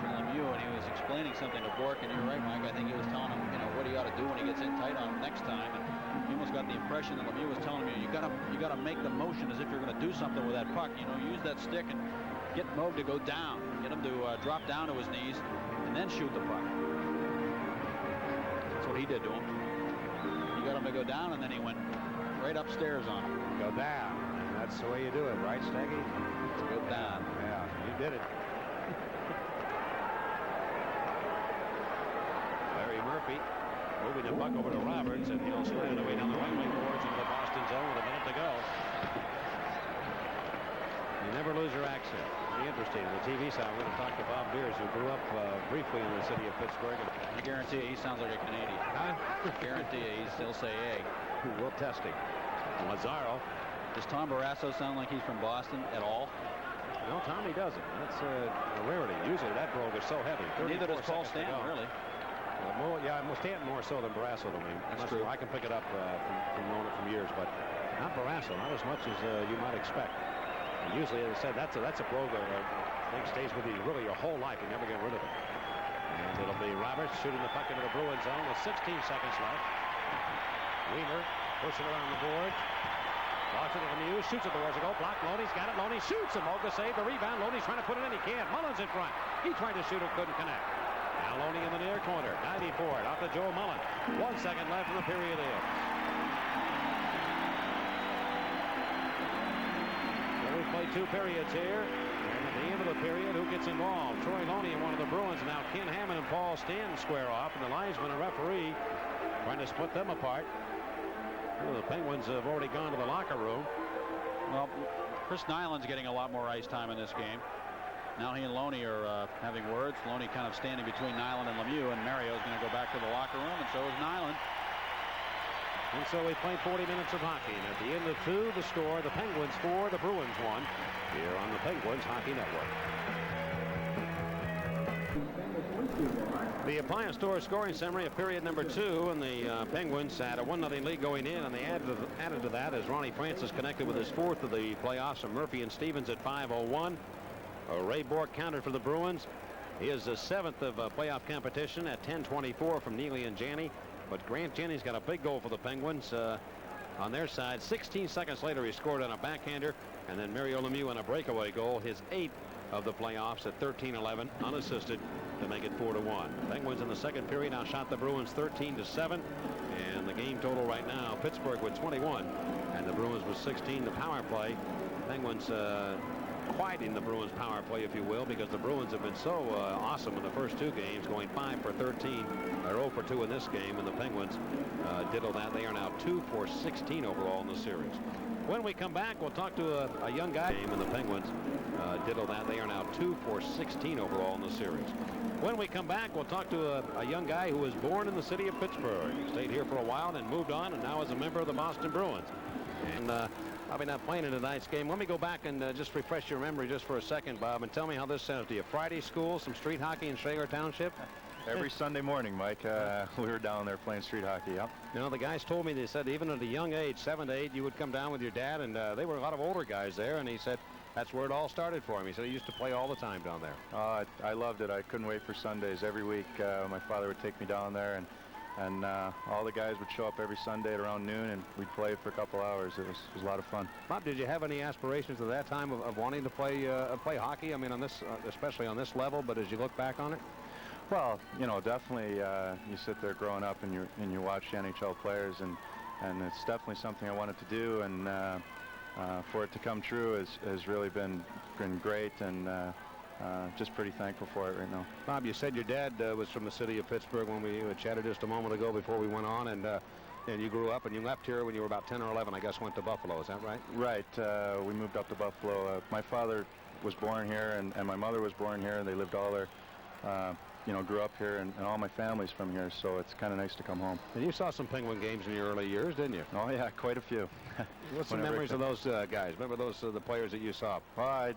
Lemieux, and he was explaining something to Bork, and you're right, Mike. I think he was telling him, you know, what he ought to do when he gets in tight on him next time. And he almost got the impression that Lemieux was telling him, you gotta make the motion as if you're going to do something with that puck. You know, use that stick and get Moog to go down, get him to drop down to his knees, and then shoot the puck. That's what he did to him. He got him to go down, and then he went right upstairs on him. Go down. That's the way you do it, right, Steggy? Go down. Yeah, you did it. Larry Murphy moving the puck over to Roberts, and he'll slide it away down the right wing towards into the Boston zone with a minute to go. You never lose your accent. Very interesting. On the TV side, we're going to talk to Bob Beers, who grew up briefly in the city of Pittsburgh. I guarantee you, he sounds like a Canadian. Huh? Guarantee you, he'll say A. We'll test him. Lazaro. Does Tom Barrasso sound like he's from Boston at all? No, Tommy doesn't. That's a rarity. Usually that brogue is so heavy. Neither does Paul Stanton, really. Yeah, Stanton more so than Barrasso to me. That's true. I can pick it up from knowing it from years, but not Barrasso, not as much as you might expect. And usually, as I said, that's a brogue that I think stays with you really your whole life. You never get rid of it. And it'll be Roberts shooting the puck into the Bruins zone with 16 seconds left. Wiener pushing around the board. Lost it to Lemieux, shoots it towards the goal. Blocked. Loney's got it. Loney shoots, and Moog to save the rebound. Loney's trying to put it in. He can't. Mullins in front. He tried to shoot it, couldn't connect. Now Loney in the near corner. 90 for it. Off to Joe Mullen. 1 second left in the period in. So we play 2 periods here. And at the end of the period, who gets involved? Troy Loney and one of the Bruins. Now Ken Hammond and Paul Stanton square off, and the linesman and referee trying to split them apart. Well, the Penguins have already gone to the locker room. Well, Chris Nyland's getting a lot more ice time in this game. Now he and Loney are having words. Loney kind of standing between Nyland and Lemieux, and Mario's going to go back to the locker room, and so is Nyland. And so we played 40 minutes of hockey. And at the end of 2, the score, the Penguins 4, the Bruins 1, here on the Penguins Hockey Network. The Appliance Store scoring summary of period number 2, and the Penguins had a 1-0 lead going in, and they added to that as Ronnie Francis connected with his 4th of the playoffs from Murphy and Stevens at 5:01. Ray Bork countered for the Bruins. His 7th of playoff competition at 10:24 from Neely and Janney. But Grant Jennings got a big goal for the Penguins on their side. 16 seconds later, he scored on a backhander, and then Mario Lemieux on a breakaway goal, his 8th of the playoffs at 13:11 unassisted to make it 4-1. Penguins in the second period now shot the Bruins 13-7, and the game total right now, Pittsburgh with 21 and the Bruins with 16. The power play, Penguins quieting the Bruins power play, if you will, because the Bruins have been so awesome in the first 2 games, going 5 for 13. They're 0 for 2 in this game, and the Penguins diddle that. They are now 2 for 16 overall in the series. When we come back, we'll talk to a young guy, and the Penguins diddle that. They are now 2 for 16 overall in the series. When we come back, we'll talk to a young guy who was born in the city of Pittsburgh. He stayed here for a while and moved on, and now is a member of the Boston Bruins. And I'll be not playing in tonight's game. Let me go back and just refresh your memory just for a second, Bob, and tell me how this sounds to you. Friday school, some street hockey in Shaler Township? Every Sunday morning, Mike, we were down there playing street hockey, yep. You know, the guys told me, they said even at a young age, 7 to 8, you would come down with your dad, and they were a lot of older guys there, and he said that's where it all started for him. He said he used to play all the time down there. I loved it. I couldn't wait for Sundays. Every week, my father would take me down there, and all the guys would show up every Sunday at around noon, and we'd play for a couple hours. It was a lot of fun. Bob, did you have any aspirations at that time of wanting to play hockey? I mean, on this, especially on this level, but as you look back on it? Well, you know, definitely you sit there growing up and you watch the NHL players, and it's definitely something I wanted to do, and for it to come true has really been great, and just pretty thankful for it right now. Bob, you said your dad was from the city of Pittsburgh when we chatted just a moment ago before we went on, and you grew up and you left here when you were about 10 or 11, I guess, went to Buffalo. Is that right? Right. We moved up to Buffalo. My father was born here, and my mother was born here, and they lived all their you know, grew up here, and all my family's from here, so it's kind of nice to come home. And you saw some Penguin games in your early years, didn't you? Oh, yeah, quite a few. What's the memories of those guys? Remember those the players that you saw? Well, I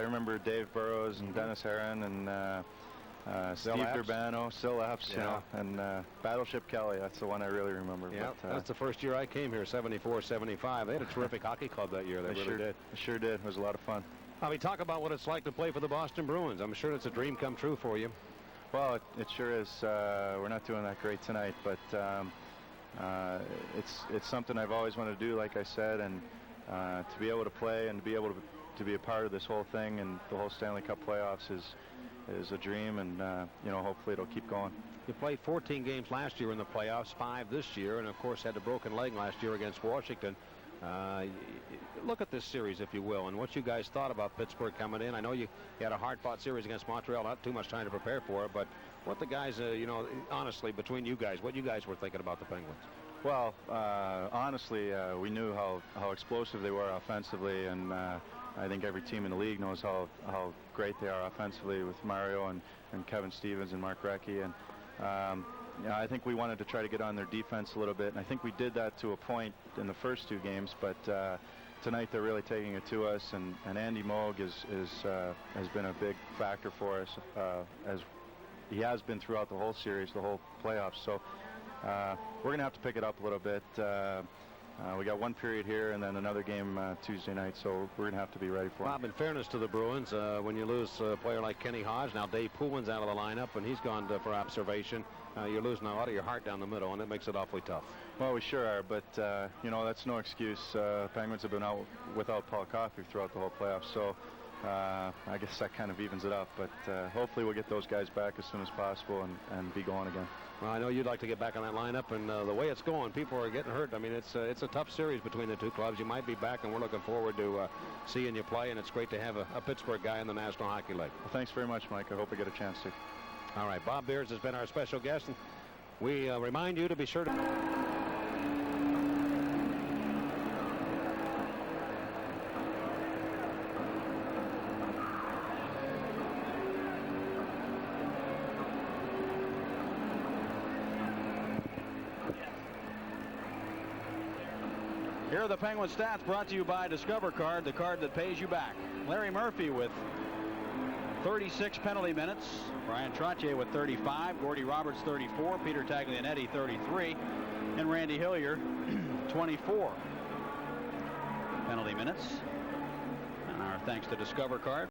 remember Dave Burrows and Dennis Herron and Steve Durbano, Sil Epps, you know, and Battleship Kelly. That's the one I really remember. Yeah, but, that's the first year I came here, 74, 75. They had a terrific hockey club that year. They really did. They sure did. It was a lot of fun. I mean, talk about what it's like to play for the Boston Bruins. I'm sure it's a dream come true for you. Well, it sure is. We're not doing that great tonight, but it's something I've always wanted to do, like I said, and to be able to play and to be able to be a part of this whole thing and the whole Stanley Cup playoffs is a dream, and you know, hopefully it'll keep going. You played 14 games last year in the playoffs, 5 this year, and of course had a broken leg last year against Washington. Look at this series, if you will, and what you guys thought about Pittsburgh coming in. I know you had a hard-fought series against Montreal, not too much time to prepare for it, but what the guys, you know, honestly, between you guys, what you guys were thinking about the Penguins? Well, honestly, we knew how explosive they were offensively, and I think every team in the league knows how great they are offensively with Mario and Kevin Stevens and Mark Recchi, and yeah, I think we wanted to try to get on their defense a little bit, and I think we did that to a point in the first 2 games, but tonight they're really taking it to us, and Andy Moog has been a big factor for us, as he has been throughout the whole series, the whole playoffs. So we're going to have to pick it up a little bit. We got 1 period here and then another game Tuesday night, so we're going to have to be ready for it. Bob, in fairness to the Bruins, when you lose a player like Kenny Hodge, now Dave Poulin's out of the lineup and he's gone for observation, you're losing a lot of your heart down the middle, and it makes it awfully tough. Well, we sure are, but you know, that's no excuse. Penguins have been out without Paul Coffey throughout the whole playoffs, so I guess that kind of evens it up, but hopefully we'll get those guys back as soon as possible and be going again. Well, I know you'd like to get back on that lineup, and the way it's going, people are getting hurt. I mean, it's a tough series between the 2 clubs. You might be back, and we're looking forward to seeing you play, and it's great to have a Pittsburgh guy in the National Hockey League. Well, thanks very much, Mike. I hope I get a chance to. All right, Bob Beers has been our special guest, and we remind you to be sure to... Here are the Penguin stats brought to you by Discover Card, the card that pays you back. Larry Murphy with 36 penalty minutes. Brian Trottier with 35. Gordy Roberts 34. Peter Taglianetti 33. And Randy Hillier 24 penalty minutes. And our thanks to Discover Card.